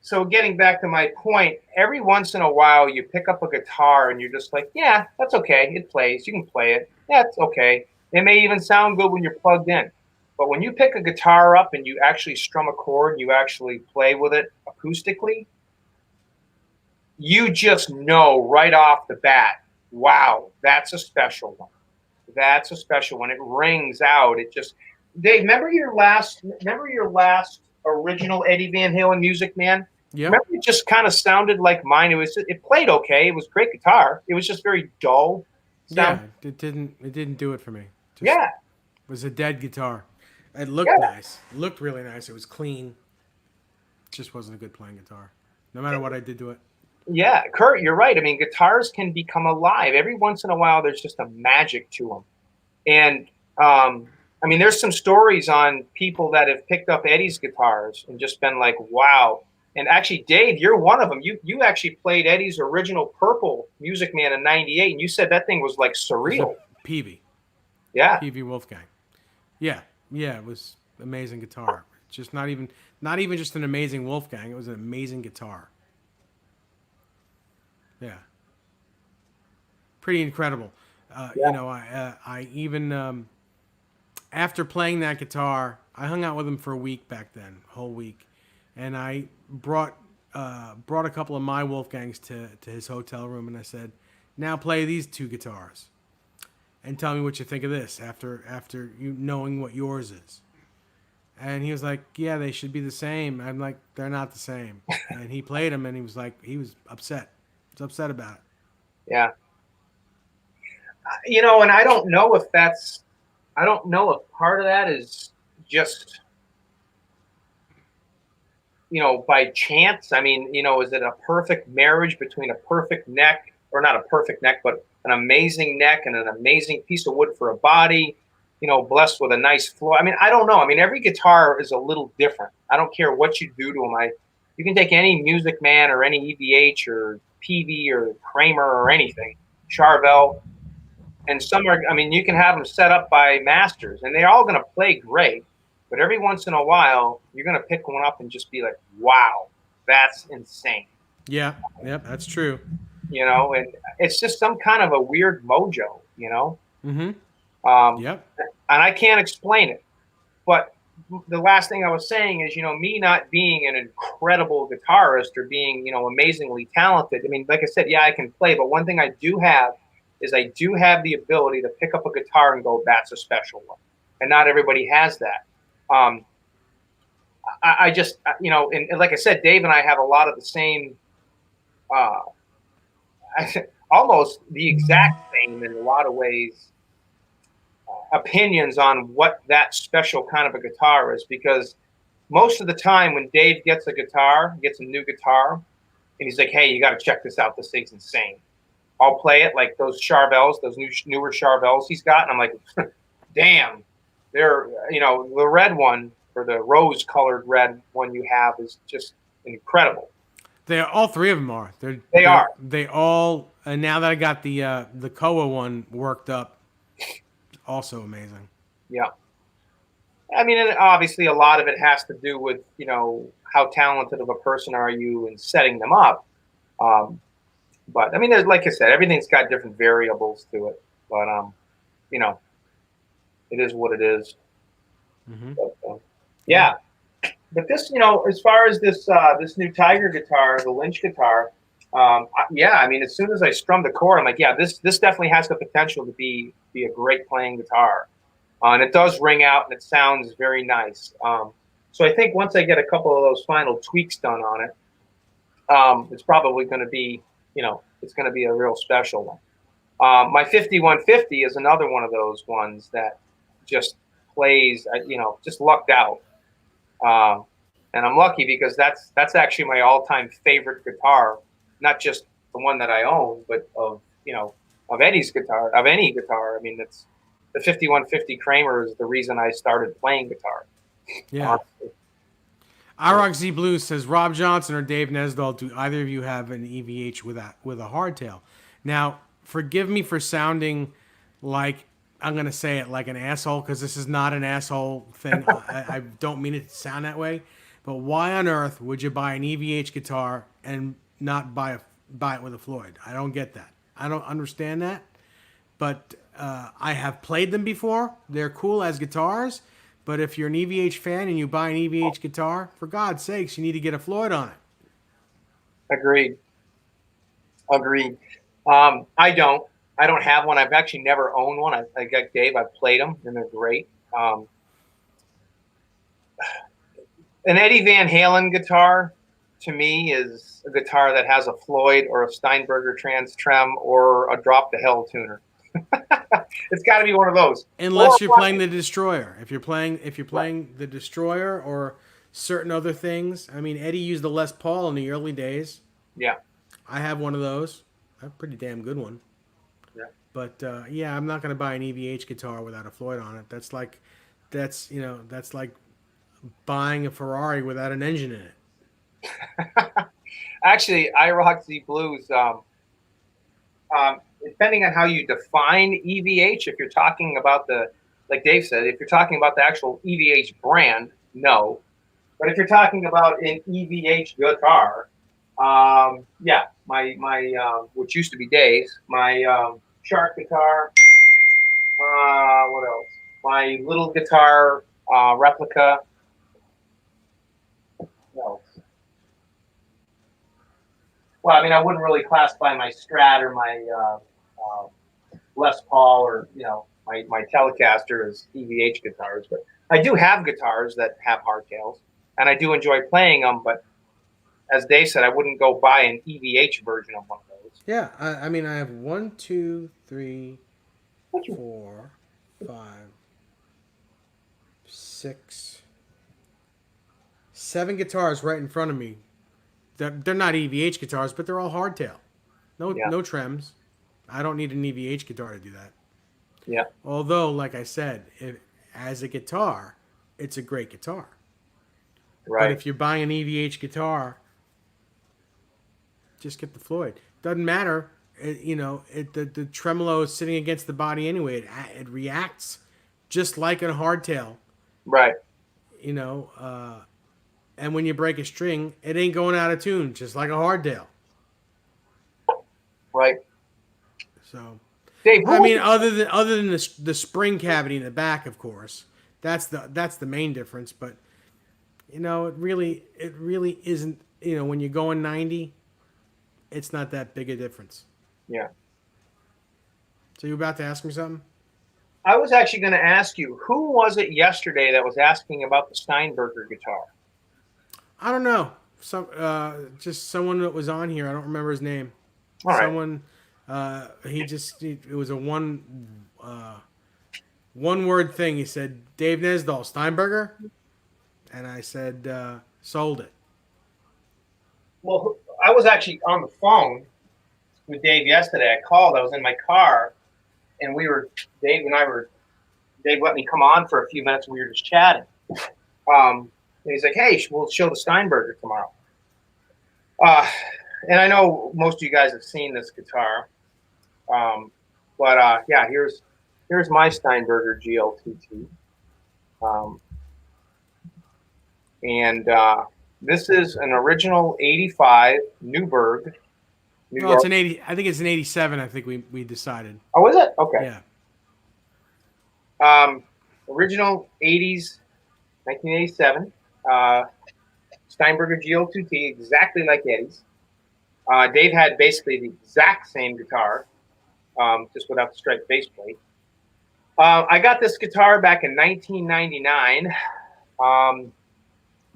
So getting back to my point, every once in a while you pick up a guitar, and you're just like, yeah, that's okay. It plays. You can play it. Yeah, it's okay. It may even sound good when you're plugged in. But when you pick a guitar up and you actually strum a chord and you actually play with it acoustically, you just know right off the bat, wow, that's a special one. That's a special one. It rings out. It just, Dave, remember your last original Eddie Van Halen Music Man? Yeah. Remember it just kind of sounded like mine. It played okay. It was great guitar. It was just very dull. Yeah, it didn't do it for me. Yeah. It was a dead guitar. It looked nice. It looked really nice. It was clean. It just wasn't a good playing guitar. No matter what I did to it. Yeah, Kurt, you're right. I mean, guitars can become alive. Every once in a while, there's just a magic to them. And, I mean, there's some stories on people that have picked up Eddie's guitars and just been like, wow. And actually, Dave, you're one of them. You actually played Eddie's original purple Music Man in '98, and you said that thing was like surreal. Peavy. Yeah. Peavy Wolfgang. Yeah, it was amazing guitar. Just not even just an amazing Wolfgang. It was an amazing guitar. Yeah. Pretty incredible. I even after playing that guitar, I hung out with him for a week back then, a whole week, and I brought a couple of my Wolfgangs to his hotel room, and I said, "Now play these two guitars, and tell me what you think of this after you knowing what yours is." And he was like, "Yeah, they should be the same." I'm like, "They're not the same." And he played them, and he was upset. He was upset about it. Yeah. And I don't know if part of that is just, by chance. I mean, is it a perfect marriage between a perfect neck, or not a perfect neck, but an amazing neck and an amazing piece of wood for a body, blessed with a nice floor. I mean, I don't know. I mean, every guitar is a little different. I don't care what you do to them. You can take any Music Man or any EVH or PV or Kramer or anything, Charvel, and you can have them set up by masters, and they're all going to play great. But every once in a while, you're going to pick one up and just be like, wow, that's insane. Yeah, yep, that's true. you know, and it's just some kind of a weird mojo, you know. Mm-hmm. Um, Yep. and I can't explain it. But the last thing I was saying is, you know, me not being an incredible guitarist or being, you know, amazingly talented. I mean, like I said, yeah, I can play, but one thing I do have is I do have the ability to pick up a guitar and go, that's a special one. And not everybody has that. Um, I just, you know, and like I said, Dave and I have a lot of the same, uh, almost the exact same in a lot of ways, opinions on what that special kind of a guitar is, because most of the time when Dave gets a guitar, gets a new guitar, and he's like, "Hey, you got to check this out. This thing's insane." I'll play it, like those Charvels, those newer Charvels he's got, and I'm like, "Damn, they're, you know, the red one or the rose-colored red one you have is just incredible." They all three of them are. They are. They all. And now that I got the Koa one worked up, also amazing. Yeah. I mean, and obviously a lot of it has to do with, you know, how talented of a person are you in setting them up. Um, but I mean, there's, like I said, everything's got different variables to it. But you know, it is what it is. Mm-hmm. But, yeah. But this, you know, as far as this this new Tiger guitar, the Lynch guitar, yeah, I mean, as soon as I strum the chord, I'm like, yeah, this definitely has the potential to be a great playing guitar, and it does ring out and it sounds very nice. So I think once I get a couple of those final tweaks done on it, it's probably going to be, you know, it's going to be a real special one. My 5150 is another one of those ones that just plays, you know, just lucked out. And I'm lucky because that's actually my all-time favorite guitar, not just the one that I own, but of, you know, of Eddie's guitar, of any guitar. I mean, it's the 5150 Kramer is the reason I started playing guitar. Yeah. iRock Z Blues says, Rob Johnson or Dave Nesdahl, do either of you have an EVH with a hardtail? Now, forgive me for sounding like I'm going to say it like an asshole, because this is not an asshole thing. I don't mean it to sound that way. But why on earth would you buy an EVH guitar and not buy it with a Floyd? I don't get that. I don't understand that. But I have played them before. They're cool as guitars. But if you're an EVH fan and you buy an EVH guitar, for God's sakes, you need to get a Floyd on it. Agreed. I don't have one. I've actually never owned one. I got Dave. I've played them, and they're great. An Eddie Van Halen guitar, to me, is a guitar that has a Floyd or a Steinberger Trans Trem or a Drop to Hell tuner. It's got to be one of those. Unless you're playing the Destroyer. If you're playing the Destroyer or certain other things. I mean, Eddie used the Les Paul in the early days. Yeah. I have one of those. A pretty damn good one. Yeah. But yeah, I'm not going to buy an EVH guitar without a Floyd on it. That's like buying a Ferrari without an engine in it. Actually, iRock Z Blues, depending on how you define EVH, if you're talking about like Dave said, if you're talking about the actual EVH brand, no. But if you're talking about an EVH guitar, yeah, my which used to be Dave's, my Shark guitar, what else? My little guitar replica. What else? Well, I mean, I wouldn't really classify my Strat or my Les Paul or, you know, my Telecaster as EVH guitars, but I do have guitars that have hardtails, and I do enjoy playing them. But as Dave said, I wouldn't go buy an EVH version of one of those. Yeah, I mean, I have 1, 2, 3, 4, 5, 6, 7 guitars right in front of me. They're not EVH guitars, but they're all hardtail. No trems. I don't need an EVH guitar to do that. Yeah. Although, like I said, as a guitar, it's a great guitar. Right. But if you're buying an EVH guitar, just get the Floyd. Doesn't matter. The tremolo is sitting against the body anyway. It reacts just like a hardtail. Right. And when you break a string, it ain't going out of tune, just like a hardtail. So, Dave, I mean, other than the spring cavity in the back, of course, that's the main difference. But it really isn't. When you're going 90, it's not that big a difference. yeah. So you about to ask me something? I was actually going to ask you, who was it yesterday that was asking about the Steinberger guitar? I don't know. Just someone that was on here. I don't remember his name. All right. Someone. It was a one word thing. He said, Dave Nesdahl, Steinberger, and I said, sold it. Well, I was actually on the phone with Dave yesterday. I called. I was in my car, and Dave let me come on for a few minutes, and we were just chatting. And he's like, hey, we'll show the Steinberger tomorrow. And I know most of you guys have seen this guitar. But yeah, here's my Steinberger GL22. And this is an original 85 Newburgh. New York. It's an 80. I think it's an 87. I think we decided. Oh, is it? Okay. Yeah. Original 80s, 1987. Steinberger GL2T, exactly like Eddie's. Dave had basically the exact same guitar, just without the striped faceplate. I got this guitar back in 1999,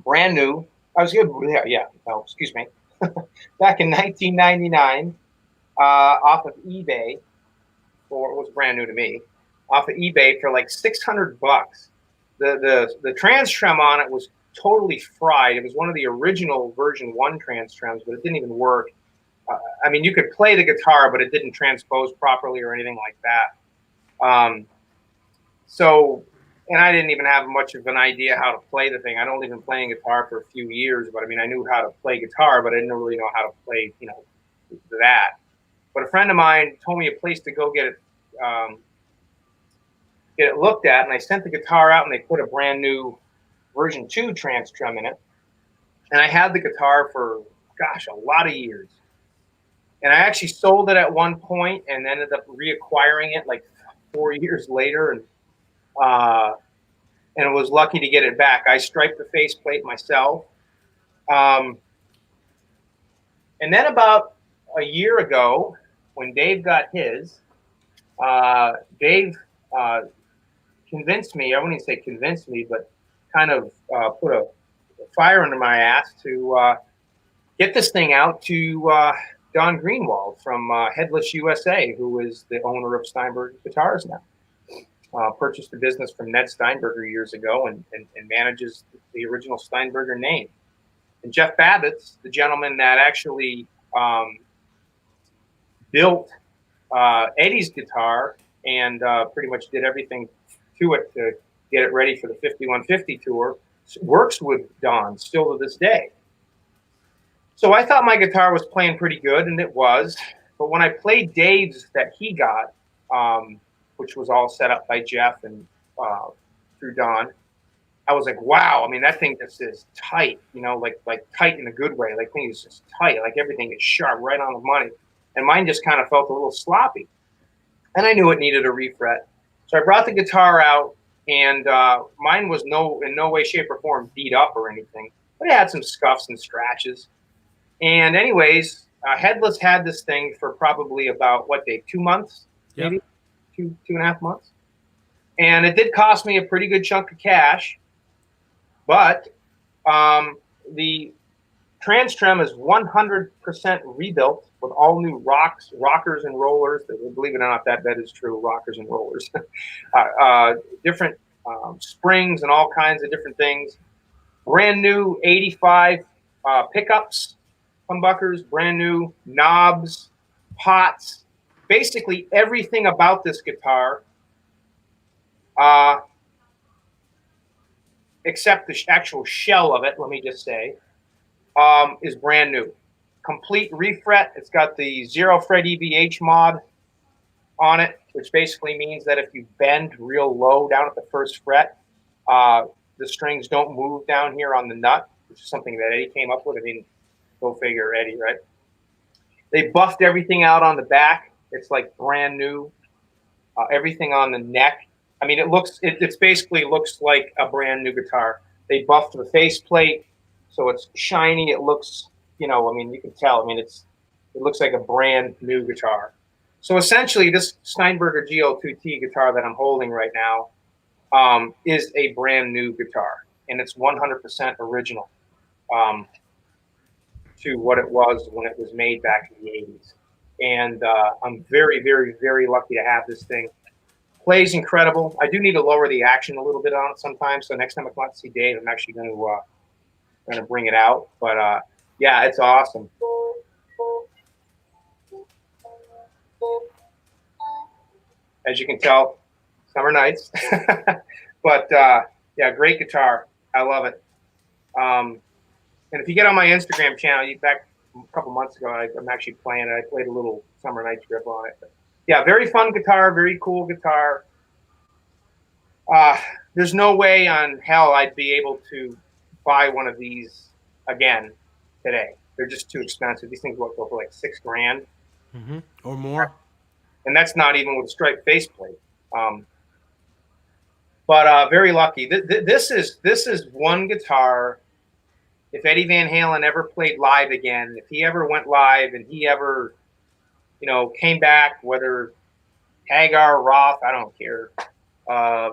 brand new. I was good. Yeah. No, excuse me. Back in 1999, off of eBay, or it was brand new to me, off of eBay for like $600. The trans trem on it was totally fried. It was one of the original version 1 trans trems, but it didn't even work. I mean, you could play the guitar, but it didn't transpose properly or anything like that. And I didn't even have much of an idea how to play the thing. I'd only been playing guitar for a few years, but I mean, I knew how to play guitar, but I didn't really know how to play, that. But a friend of mine told me a place to go get it looked at, and I sent the guitar out, and they put a brand new version 2 trans trem in it. And I had the guitar for, gosh, a lot of years. And I actually sold it at one point and ended up reacquiring it like 4 years later, and was lucky to get it back. I striped the faceplate myself. And then about a year ago, when Dave got his, Dave convinced me, I wouldn't even say convinced me, but kind of put a fire under my ass to get this thing out to Don Greenwald from Headless USA, who is the owner of Steinberger Guitars now. Purchased the business from Ned Steinberger years ago and manages the original Steinberger name. And Jeff Babbitt's the gentleman that actually built Eddie's guitar and pretty much did everything to it to get it ready for the 5150 tour. Works with Don still to this day. So I thought my guitar was playing pretty good, and it was. But when I played Dave's that he got, which was all set up by Jeff and through Don, I was like, wow. I mean, that thing just is tight, like tight in a good way. Like, thing is just tight. Like, everything is sharp, right on the money. And mine just kind of felt a little sloppy. And I knew it needed a refret. So I brought the guitar out, and mine was in no way, shape, or form beat up or anything. But it had some scuffs and scratches. And anyways, Headless had this thing for probably about, what, Dave, 2 months? Yep. Maybe 2.5 months. And it did cost me a pretty good chunk of cash. But the trans trem is 100% rebuilt with all new rockers and rollers. Believe it or not, that is true, rockers and rollers. Different springs and all kinds of different things. Brand new 85 pickups, humbuckers, brand new knobs, pots, basically everything about this guitar, except the actual shell of it, let me just say, is brand new. Complete refret. It's got the 0 fret EVH mod on it, which basically means that if you bend real low down at the first fret, the strings don't move down here on the nut, which is something that Eddie came up with. I mean, go figure, Eddie, right? They buffed everything out on the back. It's like brand new. Everything on the neck. I mean, it's basically looks like a brand new guitar. They buffed the faceplate, so it's shiny. It looks, I mean, you can tell. I mean, it looks like a brand new guitar. So essentially, this Steinberger GL2T guitar that I'm holding right now is a brand new guitar, and it's 100% original to what it was when it was made back in the 80s. And I'm very, very, very lucky to have this thing. Plays incredible. I do need to lower the action a little bit on it sometimes. So next time I come out to see Dave, I'm actually going to bring it out. But yeah, it's awesome. As you can tell, summer nights. But yeah, great guitar. I love it. And if you get on my Instagram channel, back a couple months ago, I'm actually playing it. I played a little Summer Nights riff on it. But yeah, very fun guitar, very cool guitar. There's no way on hell I'd be able to buy one of these again today. They're just too expensive. These things go for like $6,000 or more, and that's not even with a striped faceplate. But very lucky. This is one guitar. If Eddie Van Halen ever played live again, if he ever went live and he ever, came back, whether Hagar, Roth, I don't care.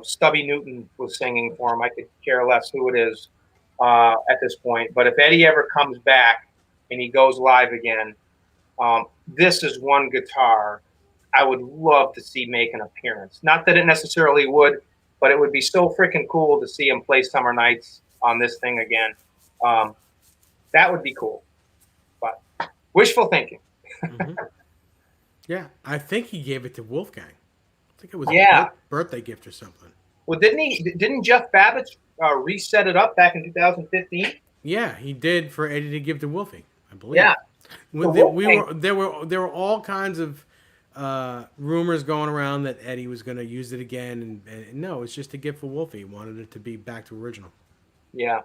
Stubby Newton was singing for him. I could care less who it is at this point. But if Eddie ever comes back and he goes live again, this is one guitar I would love to see make an appearance. Not that it necessarily would, but it would be so freaking cool to see him play Summer Nights on this thing again. That would be cool. But wishful thinking. Yeah, I think he gave it to Wolfgang. I think it was a birthday gift or something. Well, didn't Jeff Babbitt reset it up back in 2015? Yeah, he did for Eddie to give to Wolfie, I believe. Yeah. There were all kinds of rumors going around that Eddie was going to use it again, and no, it's just a gift for Wolfie. He wanted it to be back to original. Yeah.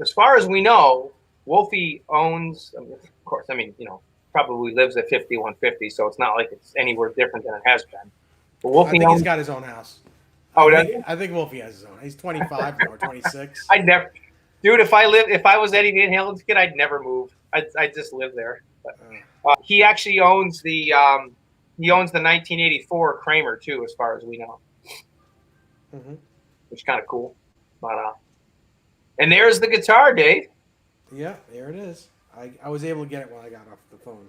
As far as we know, Wolfie owns, of course, probably lives at 5150, so it's not like it's anywhere different than it has been. But Wolfie he's got his own house. Oh, I think Wolfie has his own. He's 25 now, or 26. Dude, if I was Eddie Van Halen's kid, I'd never move. I'd just live there. But, he actually owns the 1984 Kramer too, as far as we know, which is kind of cool. But and there's the guitar, Dave. Yeah, there it is. I was able to get it while I got off the phone.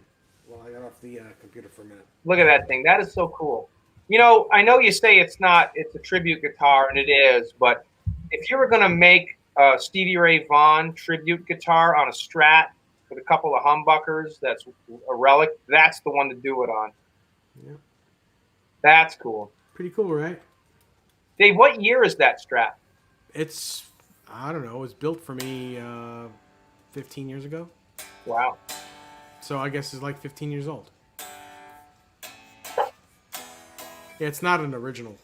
While I got off the computer for a minute. Look at that thing. That is so cool. I know you say it's a tribute guitar, and it is, but if you were going to make a Stevie Ray Vaughan tribute guitar on a Strat with a couple of humbuckers, that's a relic, that's the one to do it on. Yeah. That's cool. Pretty cool, right? Dave, what year is that Strat? It's, I don't know, it was built for me 15 years ago. Wow. So I guess it's like 15 years old. Yeah, it's not an original.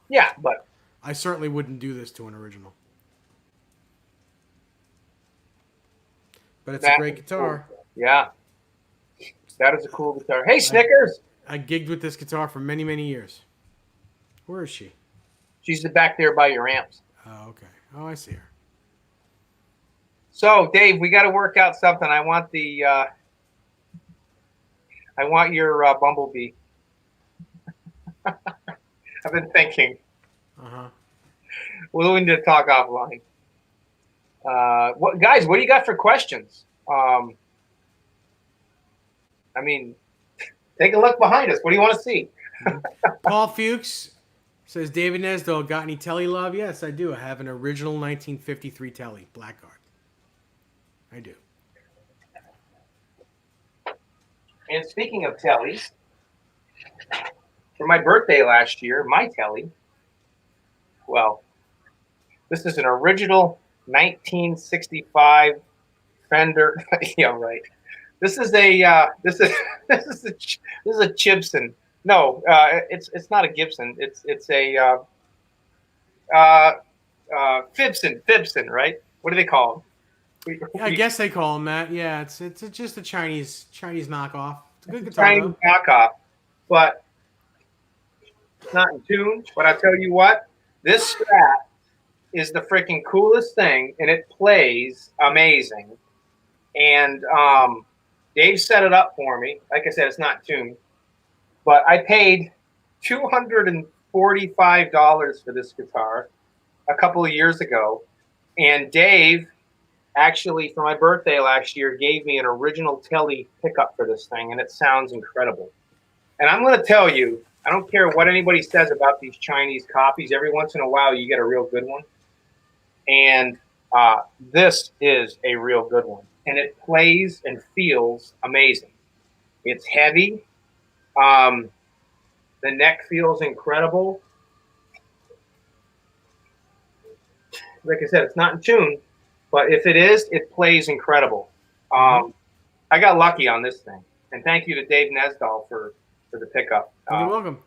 Yeah, but I certainly wouldn't do this to an original. But it's a great guitar. Cool. Yeah. That is a cool guitar. Hey, Snickers! I gigged with this guitar for many, many years. Where is she? She's back there by your amps. Oh, okay. Oh, I see her. So, Dave, we got to work out something. I want your Bumblebee. I've been thinking. We'll need to talk offline. Guys, what do you got for questions? Take a look behind us. What do you want to see? Paul Fuchs says, David Nesdell, got any Telly love? Yes, I do. I have an original 1953 Telly, Blackguard. I do. And speaking of Tellys, for my birthday last year, my Telly, well, this is an original 1965 Fender. Yeah, right. This is a Gibson. No, it's not a Gibson. It's a Fibson, right? What do they call them? I guess they call them that. Yeah, it's just a Chinese knockoff. It's a good guitar. Chinese knockoff. but it's not in tune. But I tell you what, this Strat is the freaking coolest thing, and it plays amazing. And Dave set it up for me. Like I said, it's not tuned, but I paid $245 for this guitar a couple of years ago, and Dave actually, for my birthday last year, gave me an original Telly pickup for this thing, and it sounds incredible. And I'm going to tell you, I don't care what anybody says about these Chinese copies. Every once in a while, you get a real good one. And this is a real good one. And it plays and feels amazing. It's heavy. The neck feels incredible. Like I said, it's not in tune, but if it is, it plays incredible. I got lucky on this thing. And thank you to Dave Nesdahl for the pickup. You're welcome.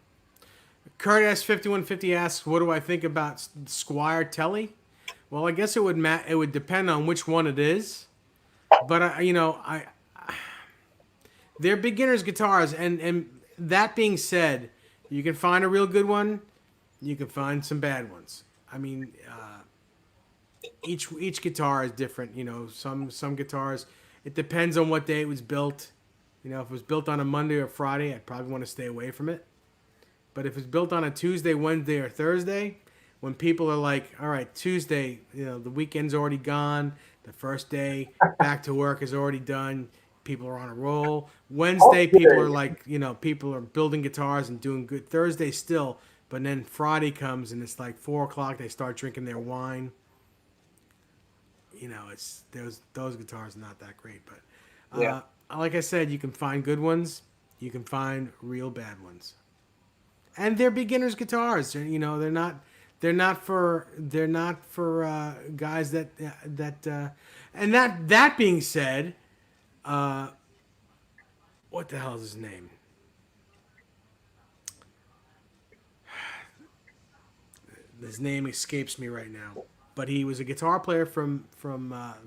Kurt S5150 asks, "What do I think about Squire Telly?" Well, I guess it would depend on which one it is, but they're beginners guitars, and that being said, you can find a real good one, you can find some bad ones. I mean, each guitar is different. Some guitars, it depends on what day it was built. If it was built on a Monday or Friday, I'd probably want to stay away from it. But if it's built on a Tuesday, Wednesday, or Thursday, when people are like, all right, Tuesday, the weekend's already gone, the first day back to work is already done, people are on a roll. Wednesday, people are like, people are building guitars and doing good. Thursday still, but then Friday comes and it's like 4 o'clock, they start drinking their wine. It's those guitars are not that great. But like I said, you can find good ones, you can find real bad ones. And they're beginners guitars. They're not for guys that and that being said, what the hell is his name? His name escapes me right now. But he was a guitar player from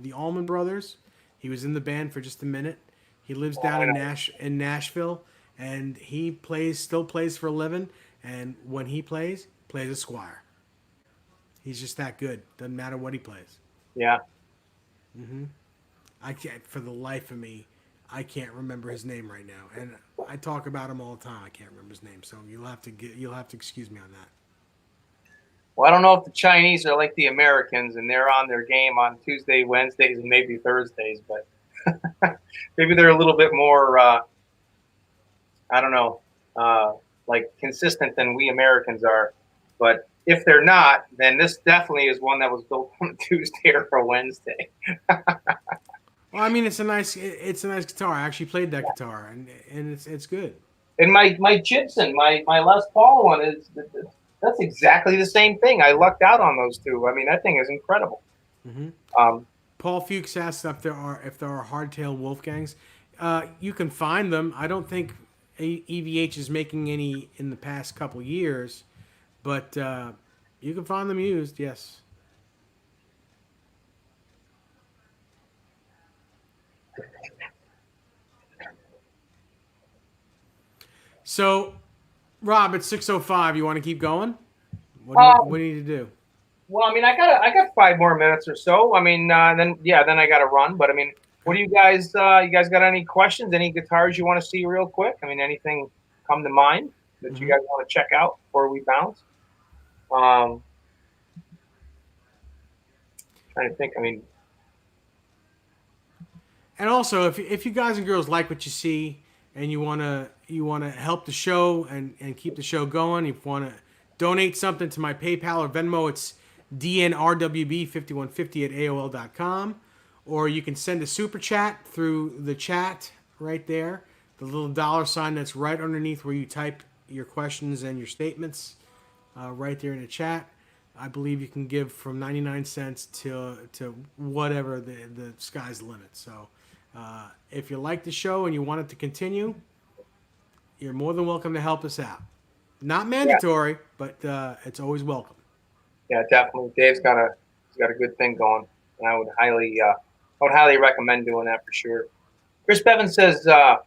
the Allman Brothers. He was in the band for just a minute. He lives down in Nashville, and he still plays for a living. And when he plays a Squire. He's just that good. Doesn't matter what he plays. Yeah. I can't, for the life of me, I can't remember his name right now. And I talk about him all the time. I can't remember his name, so you'll have to excuse me on that. Well, I don't know if the Chinese are like the Americans and they're on their game on Tuesday, Wednesdays, and maybe Thursdays, but maybe they're a little bit more, I don't know, like consistent than we Americans are. But if they're not, then this definitely is one that was built on a Tuesday or a Wednesday. Well, I mean, it's a nice guitar. I actually played that guitar, and it's good. And my Gibson, my Les Paul one that's exactly the same thing. I lucked out on those two. I mean, that thing is incredible. Paul Fuchs asked if there are hardtail Wolfgangs. You can find them. I don't think EVH is making any in the past couple years, but you can find them used. Yes. So, Rob, it's 6:05. You want to keep going? What do you need to do? Well, I mean, I got 5 more minutes or so. I mean, then I got to run. But I mean, what do you guys got any questions? Any guitars you want to see real quick? I mean, anything come to mind that you guys want to check out before we bounce? Trying to think. I mean, and also, if you guys and girls like what you see and you wanna help the show and keep the show going, if you wanna donate something to my PayPal or Venmo, it's dnrwb5150@aol.com, or you can send a super chat through the chat right there, the little $sign that's right underneath where you type your questions and your statements, right there in the chat. I believe you can give from 99 cents to whatever the sky's the limit. So if you like the show and you want it to continue, you're more than welcome to help us out. Not mandatory, but it's always welcome. Yeah, definitely. Dave's got a good thing going, and I would highly recommend doing that for sure. Chris Bevan says, have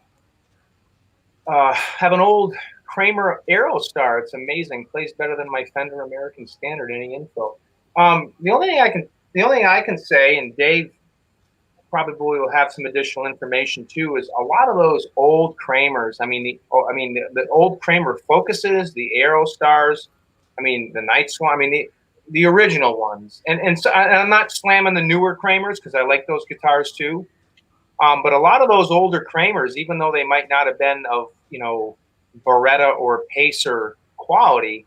an old Kramer Aerostar. It's amazing. Plays better than my Fender American Standard. Any info? The only thing I can say, and Dave probably will have some additional information too, is a lot of those old Kramers. I mean, the old Kramer Focuses, the Aerostars. I mean, the Night Swan. I mean, the original ones. And so I'm not slamming the newer Kramers because I like those guitars too. But a lot of those older Kramers, even though they might not have been of, Beretta or Pacer quality,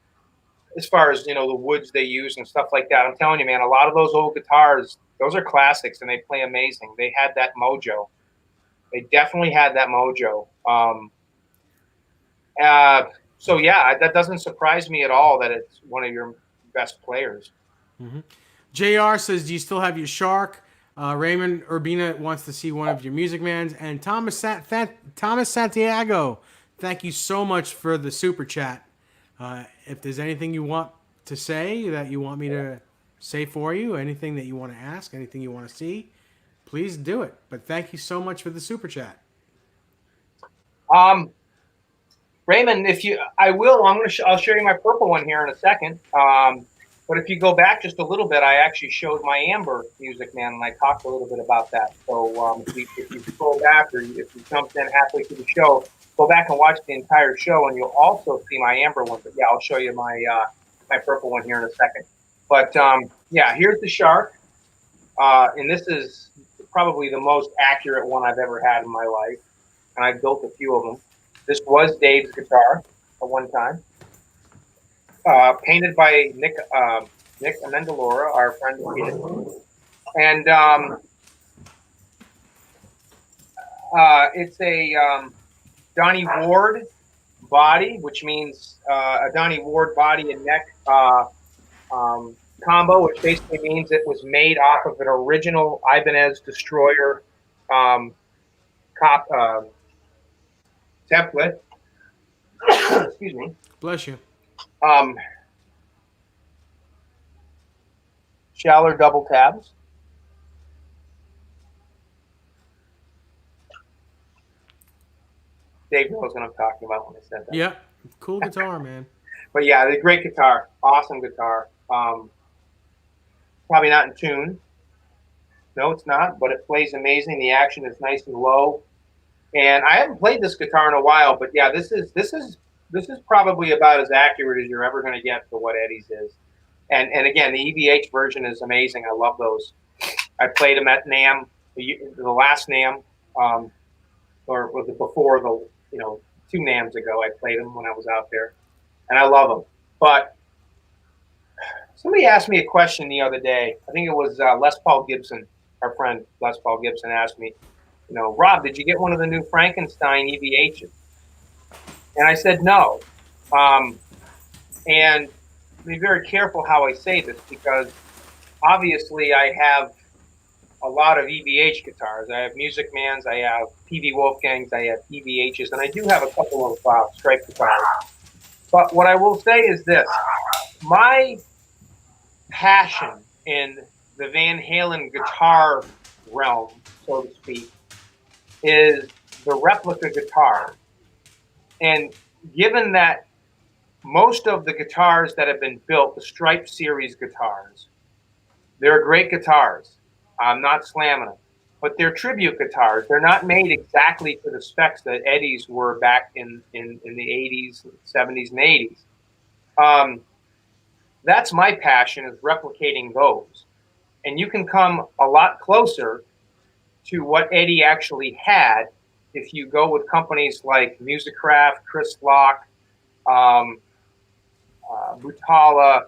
as far as, the woods they use and stuff like that, I'm telling you, man, a lot of those old guitars, those are classics and they play amazing. They had that mojo. They definitely had that mojo. So yeah, that doesn't surprise me at all that it's one of your best players. Mm-hmm. JR says, do you still have your Shark? Raymond Urbina wants to see one of your Music Mans. And Thomas Santiago, thank you so much for the super chat. If there's anything you want to say that you want me to say for you, anything that you want to ask, anything you want to see, please do it. But thank you so much for the super chat. Raymond, I'll show you my purple one here in a second. But if you go back just a little bit, I actually showed my amber Music Man, and I talked a little bit about that. So if you scroll back, or if you jumped in halfway through the show, go back and watch the entire show, and you'll also see my amber one. But yeah, I'll show you my purple one here in a second. But yeah, here's the Shark, and this is probably the most accurate one I've ever had in my life, and I've built a few of them. This was Dave's guitar at one time. Painted by Nick Amendolora, our friend. And it's a Donnie Ward body, which means a Donnie Ward body and neck combo, which basically means it was made off of an original Ibanez Destroyer template. Excuse me. Bless you. Shallow double tabs. Dave knows what I'm talking about when I said that. Yeah, cool guitar, man. But yeah, the great guitar, awesome guitar. Probably not in tune. No, it's not, but it plays amazing. The action is nice and low. And I haven't played this guitar in a while, but yeah, this is probably about as accurate as you're ever going to get for what Eddie's is. And again, the EVH version is amazing. I love those. I played them at NAMM, the last NAMM, or was it before the, 2 NAMMs ago. I played them when I was out there, and I love them. But somebody asked me a question the other day. I think it was Les Paul Gibson, our friend Les Paul Gibson, asked me, Rob, did you get one of the new Frankenstein EVHs? And I said no. And be very careful how I say this, because obviously I have a lot of EVH guitars. I have Music Mans, I have PV Wolfgangs, I have EVHs, and I do have a couple of Stripe guitars. But what I will say is this: my passion in the Van Halen guitar realm, so to speak, is the replica guitar. And given that most of the guitars that have been built, the Stripe series guitars, they're great guitars. I'm not slamming them, but they're tribute guitars. They're not made exactly to the specs that Eddie's were back in the 80s, 70s, and 80s. That's my passion, is replicating those. And you can come a lot closer to what Eddie actually had if you go with companies like Musicraft, Chris Locke, Butala,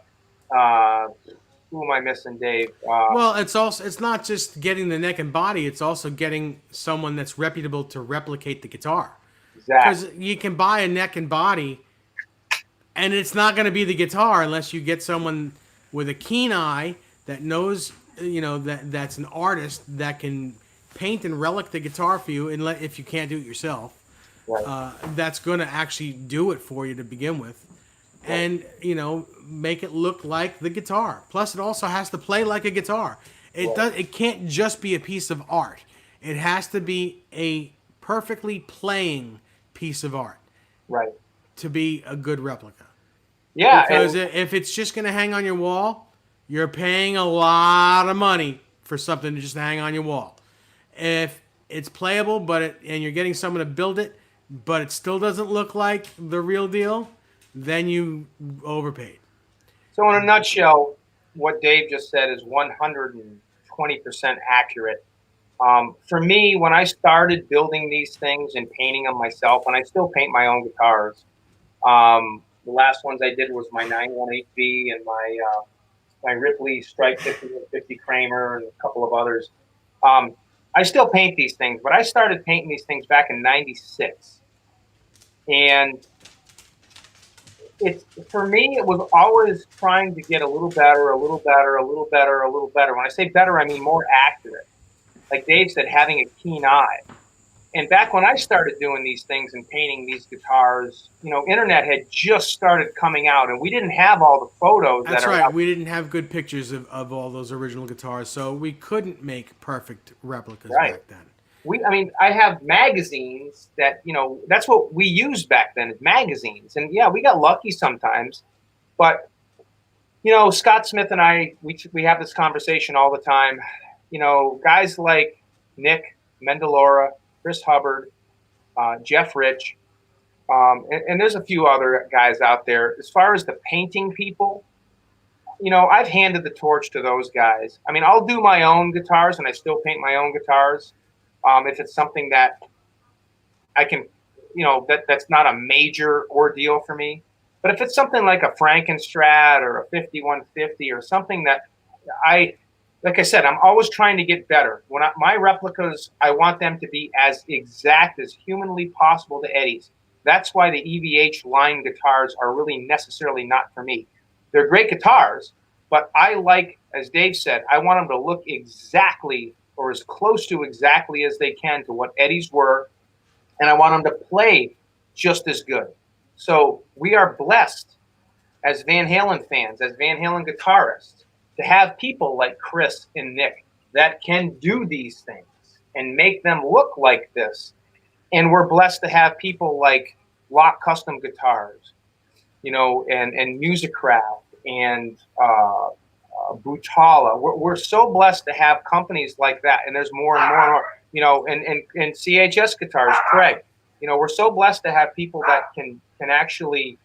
who am I missing, Dave? Well, it's not just getting the neck and body, it's also getting someone that's reputable to replicate the guitar. Exactly. Because you can buy a neck and body, and it's not going to be the guitar unless you get someone with a keen eye that knows, that's an artist that can paint and relic the guitar for you, and if you can't do it yourself. Right. That's going to actually do it for you to begin with. And, make it look like the guitar. Plus, it also has to play like a guitar. It can't just be a piece of art. It has to be a perfectly playing piece of art. Right. to be a good replica. Yeah, Because and if it's just going to hang on your wall, you're paying a lot of money for something to just hang on your wall. If it's playable, and you're getting someone to build it, but it still doesn't look like the real deal, then you overpaid. so in a nutshell, what Dave just said is 120% accurate. For me, when I started building these things and painting them myself, and I still paint my own guitars, the last ones I did was my 918V and my Ripley Strike 50 Kramer and a couple of others. I still paint these things, but I started painting these things back in '96, and it's for me. It was always trying to get a little better, a little better, a little better, a little better. When I say better, I mean more accurate. Like Dave said, having a keen eye. And back when I started doing these things and painting these guitars, internet had just started coming out, and we didn't have all the photos That's that are right. out. We didn't have good pictures of all those original guitars, so we couldn't make perfect replicas Right. back then. I have magazines that, that's what we used back then, is magazines. And yeah, we got lucky sometimes, but Scott Smith and I, we have this conversation all the time. Guys like Nick Mendelora, Chris Hubbard, Jeff Rich, and there's a few other guys out there. As far as the painting people, I've handed the torch to those guys. I mean, I'll do my own guitars, and I still paint my own guitars. If it's something that I can, that's not a major ordeal for me. But if it's something like a Frankenstrat or a 5150 or something that like I said, I'm always trying to get better. My replicas, I want them to be as exact as humanly possible to Eddie's. That's why the EVH line guitars are really necessarily not for me. They're great guitars, but I like, as Dave said, I want them to look exactly or as close to exactly as they can to what Eddie's were, and I want them to play just as good. So we are blessed as Van Halen fans, as Van Halen guitarists, to have people like Chris and Nick that can do these things and make them look like this. And we're blessed to have people like Lock Custom Guitars, and Musicraft and Butala. We're so blessed to have companies like that, and there's more and more and more. And CHS Guitars, Craig. We're so blessed to have people that can actually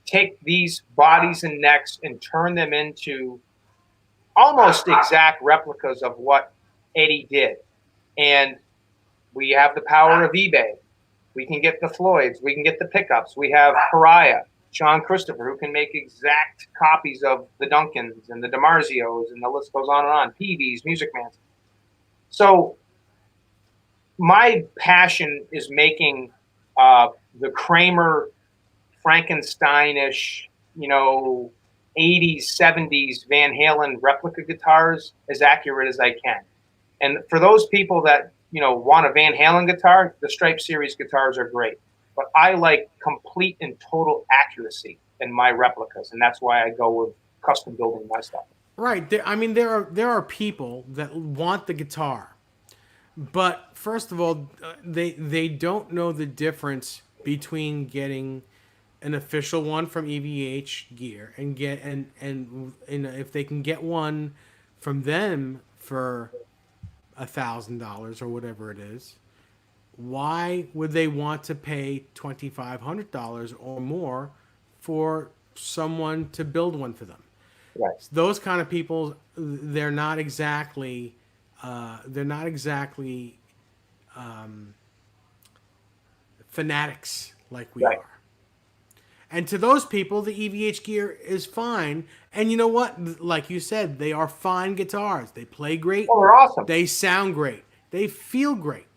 take these bodies and necks and turn them into almost exact replicas of what Eddie did. And we have the power of eBay. We can get the Floyds. We can get the pickups. We have Pariah, Sean Christopher, who can make exact copies of the Duncans and the DiMarzios, and the list goes on and on. Peavy's, Music Man's. So my passion is making the Kramer, Frankensteinish, 80s, 70s Van Halen replica guitars as accurate as I can. And for those people that, want a Van Halen guitar, the Stripe Series guitars are great. But I like complete and total accuracy in my replicas, and that's why I go with custom building my stuff. Right. There are people that want the guitar, but first of all, they don't know the difference between getting an official one from EVH Gear and if they can get one from them for $1,000 or whatever it is, why would they want to pay $2,500 or more for someone to build one for them? Right. Those kind of people, they're not exactly fanatics like we Right. are. And to those people, the EVH Gear is fine. And you know what? Like you said, they are fine guitars. They play great. Oh, they're awesome. They sound great. They feel great.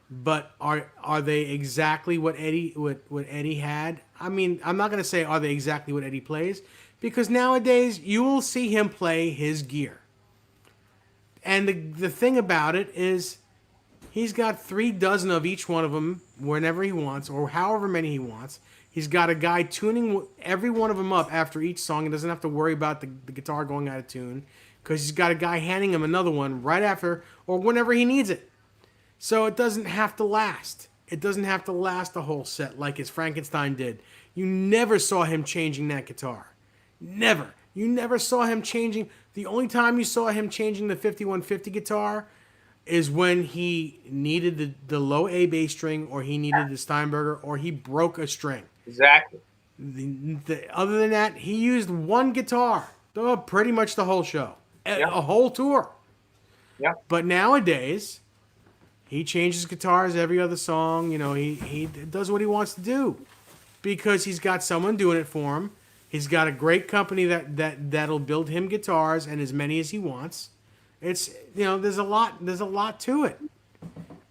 But are they exactly what Eddie had? I mean, I'm not going to say are they exactly what Eddie plays, because nowadays you will see him play his gear. And the thing about it is he's got 36 of each one of them whenever he wants, or however many he wants. He's got a guy tuning every one of them up after each song. He doesn't have to worry about the guitar going out of tune, because he's got a guy handing him another one right after or whenever he needs it. So it doesn't have to last. It doesn't have to last the whole set like his Frankenstein did. You never saw him changing that guitar. Never. You never saw him changing. The only time you saw him changing the 5150 guitar is when he needed the low A bass string, or he needed the Steinberger, or he broke a string. Exactly. Other than that, he used one guitar pretty much the whole show, a whole tour. Yeah. But nowadays, he changes guitars every other song. He does what he wants to do because he's got someone doing it for him. He's got a great company that'll build him guitars and as many as he wants. It's there's a lot to it,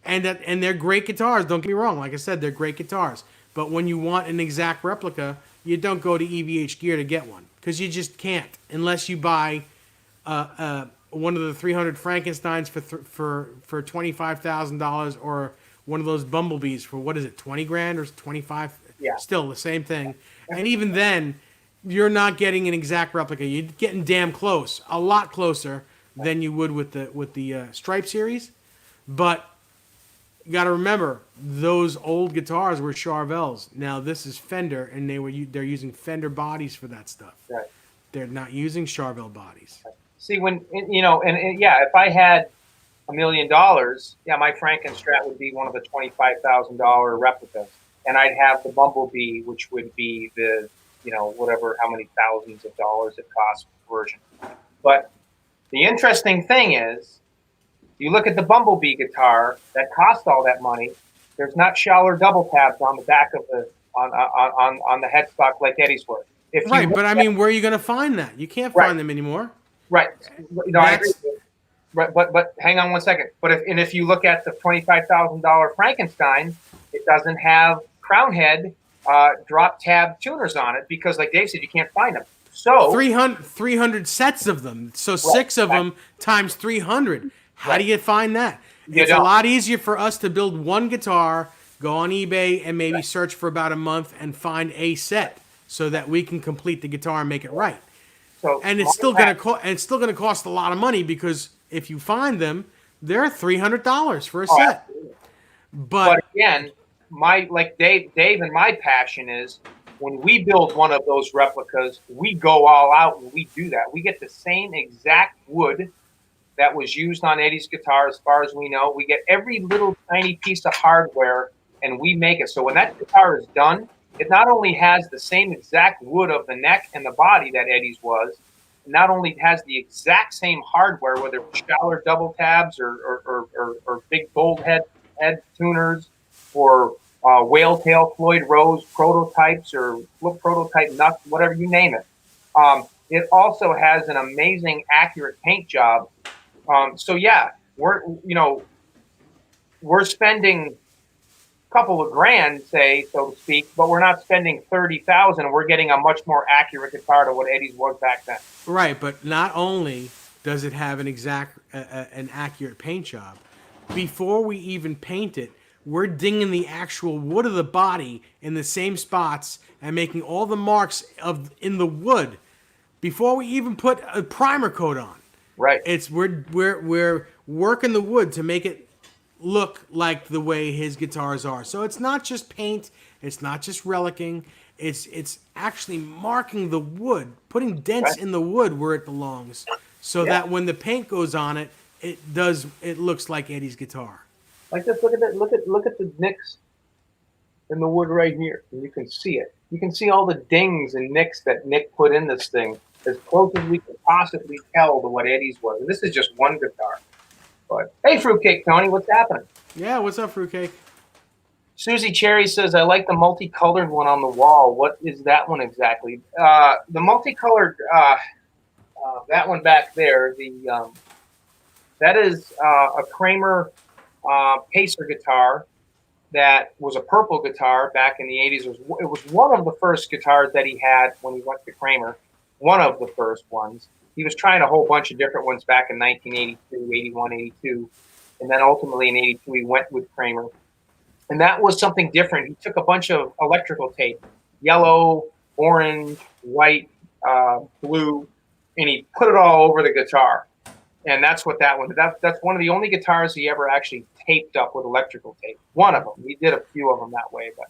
and they're great guitars. Don't get me wrong. Like I said, they're great guitars. But when you want an exact replica, you don't go to EVH Gear to get one because you just can't unless you buy one of the 300 Frankensteins for $25,000, or one of those Bumblebees for what is it, 20 grand or 25? Yeah. Still the same thing. And even then, you're not getting an exact replica. You're getting damn close, a lot closer than you would with the Stripe series. But you got to remember, those old guitars were Charvels. Now this is Fender, and they're using Fender bodies for that stuff. Right. They're not using Charvel bodies. See, when if I had $1 million, my Frankenstrat would be one of the $25,000 replicas, and I'd have the Bumblebee, which would be the whatever, how many thousands of dollars it costs version. But the interesting thing is, you look at the Bumblebee guitar that cost all that money. There's not Schaller double tabs on the back of the on the headstock like Eddie's were. Right, but I mean, where are you going to find that? You can't find them anymore. Right. I agree. Right, but hang on one second. But if you look at the $25,000 Frankenstein, it doesn't have crown head drop tab tuners on it because, like Dave said, you can't find them. So 300 sets of them. So six of them times 300. How do you find that? It's a lot easier for us to build one guitar, go on eBay, and maybe search for about a month and find a set so that we can complete the guitar and make it right. So and it's still going to cost a lot of money because if you find them, they're $300 for a set. Absolutely. But again, Dave and my passion is when we build one of those replicas, we go all out and we do that. We get the same exact wood that was used on Eddie's guitar, as far as we know. We get every little tiny piece of hardware and we make it. So when that guitar is done, it not only has the same exact wood of the neck and the body that Eddie's was, it not only has the exact same hardware, whether it's Schaller double tabs or big gold head tuners, or whale tail Floyd Rose prototypes, or flip prototype nuts, whatever you name it. It also has an amazing accurate paint job. So yeah, we're spending a couple of grand, say, so to speak, but we're not spending $30,000. We're getting a much more accurate guitar to what Eddie's was back then. Right, but not only does it have an accurate paint job, before we even paint it, we're dinging the actual wood of the body in the same spots and making all the marks in the wood before we even put a primer coat on. Right. We're working the wood to make it look like the way his guitars are. So it's not just paint, it's not just relicking, it's actually marking the wood, putting dents in the wood where it belongs, so that when the paint goes on it, it looks like Eddie's guitar. Like this, look at that, look at the nicks in the wood right here. And you can see it. You can see all the dings and nicks that Nick put in this thing, as close as we could possibly tell to what Eddie's was. And this is just one guitar. But hey, Fruitcake Tony, what's happening? Yeah, what's up, Fruitcake? Susie Cherry says, I like the multicolored one on the wall. What is that one exactly? The multicolored, that one back there, that is a Kramer Pacer guitar that was a purple guitar back in the 80s. It was one of the first guitars that he had when he went to Kramer, one of the first ones. He was trying a whole bunch of different ones back in 1982, 81, 82. And then ultimately in 82, he went with Kramer. And that was something different. He took a bunch of electrical tape, yellow, orange, white, blue, and he put it all over the guitar. And that's what that one, that's one of the only guitars he ever actually taped up with electrical tape. One of them. He did a few of them that way. But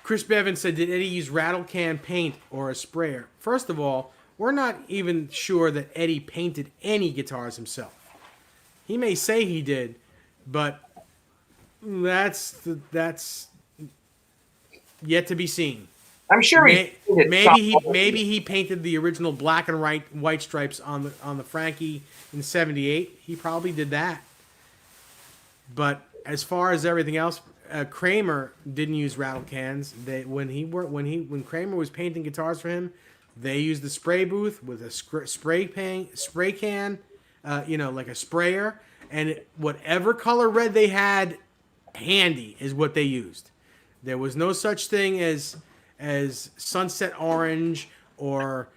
Chris Bevan said, did Eddie use rattle can paint or a sprayer? First of all, we're not even sure that Eddie painted any guitars himself. He may say he did, but that's yet to be seen. I'm sure Maybe he painted the original black and white stripes on the Frankie in '78. He probably did that. But as far as everything else, Kramer didn't use rattle cans. When Kramer was painting guitars for him, they used the spray booth with a spray can, like a sprayer, and whatever color red they had handy is what they used. There was no such thing as sunset orange or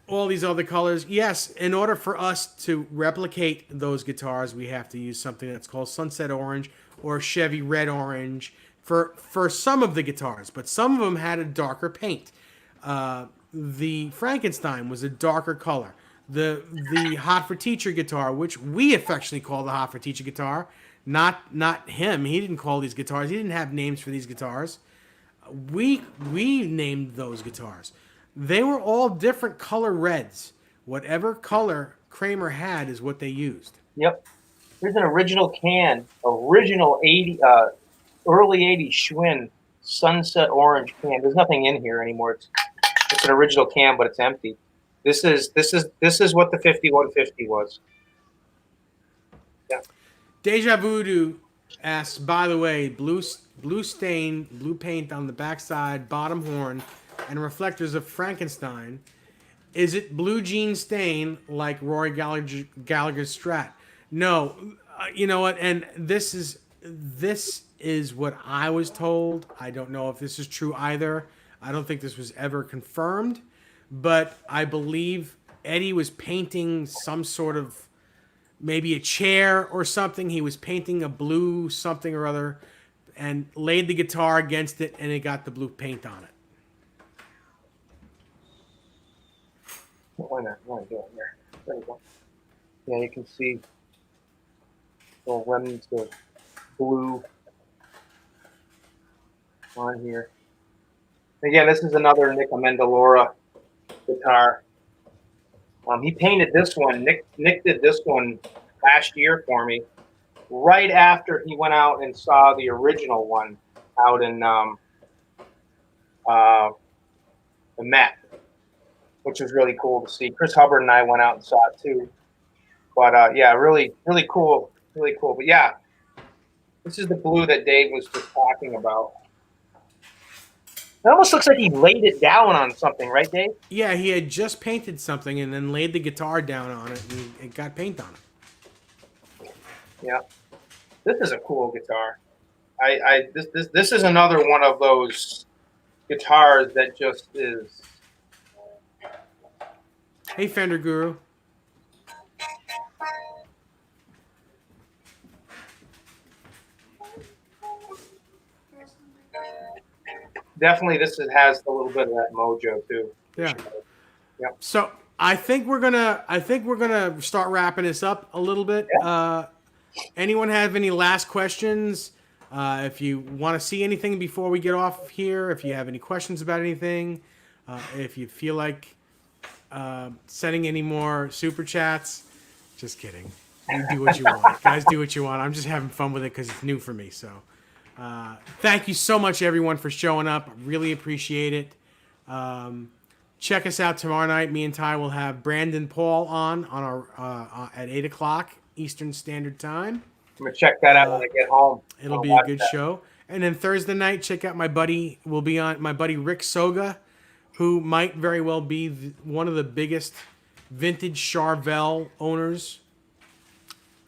all these other colors. Yes, in order for us to replicate those guitars, we have to use something that's called sunset orange or Chevy red orange for some of the guitars, but some of them had a darker paint. The Frankenstein was a darker color. The Hot for Teacher guitar, which we affectionately call the Hot for Teacher guitar, not him. He didn't call these guitars. He didn't have names for these guitars. We named those guitars. They were all different color reds. Whatever color Kramer had is what they used. Yep. Here's an original can, early '80s Schwinn sunset orange can. There's nothing in here anymore. It's an original can, but it's empty. This is what the 5150 was. Yeah. Deja Voodoo asks, by the way, blue paint on the backside, bottom horn, and reflectors of Frankenstein. Is it blue jean stain like Rory Gallagher's Strat? No. You know what? And this is what I was told. I don't know if this is true either. I don't think this was ever confirmed. But I believe Eddie was painting some sort of, maybe a chair or something. He was painting a blue something or other and laid the guitar against it, and it got the blue paint on it. Why not? Why do it there? There you go. Yeah, you can see little remnants of blue on here. Again, this is another Nick Amendolara guitar. He painted this one. Nick did this one last year for me, right after he went out and saw the original one out in the Met, which was really cool to see. Chris Hubbard and I went out and saw it too. But yeah, really cool, really cool. But yeah, this is the blue that Dave was just talking about. It almost looks like he laid it down on something, right, Dave? Yeah, he had just painted something and then laid the guitar down on it, and it got paint on it. Yeah, this is a cool guitar. This is another one of those guitars that just is. Hey, Fender Guru. Definitely, has a little bit of that mojo too. Yeah. Yep. So I think we're gonna start wrapping this up a little bit. Yeah. Anyone have any last questions? If you want to see anything before we get off here, if you have any questions about anything, if you feel like sending any more super chats, just kidding. You do what you want, guys. Do what you want. I'm just having fun with it because it's new for me. So. Thank you so much, everyone, for showing up. Really appreciate it. Check us out tomorrow night. Me and Ty will have Brandon Paul on our at 8 o'clock Eastern Standard Time. I'm gonna check that out when I get home. It'll be a good show. And then Thursday night, check out my buddy. Will be on my buddy Rick Soga, who might very well be one of the biggest vintage Charvel owners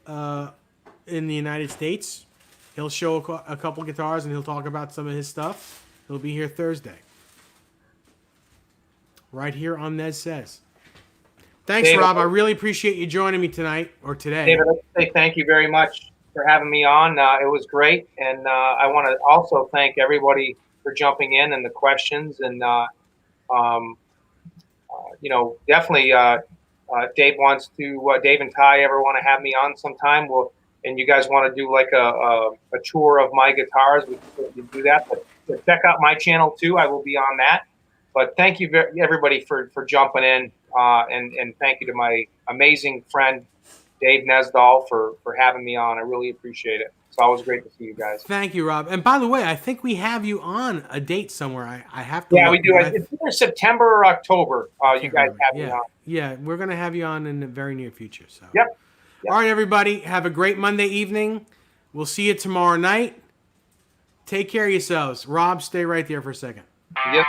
in the United States. He'll show a couple guitars and he'll talk about some of his stuff. He'll be here Thursday. Right here on NEZ Says. Thanks, David, Rob. I really appreciate you joining me tonight or today. David, I'd like to say thank you very much for having me on. It was great. And I want to also thank everybody for jumping in and the questions. And, definitely if Dave wants to, Dave and Ty ever want to have me on sometime, we'll and you guys want to do like a tour of my guitars, we can certainly do that. But check out my channel too. I will be on that. But thank you everybody for jumping in, and thank you to my amazing friend Dave Nesdahl for having me on. I really appreciate it. It's always great to see you guys. Thank you, Rob. And by the way, I think we have you on a date somewhere. I have to. Yeah, look, we do. It's either September or October. You guys remember. have me on. Yeah, we're gonna have you on in the very near future. So. Yep. All right, everybody. Have a great Monday evening. We'll see you tomorrow night. Take care of yourselves. Rob, stay right there for a second. Yep.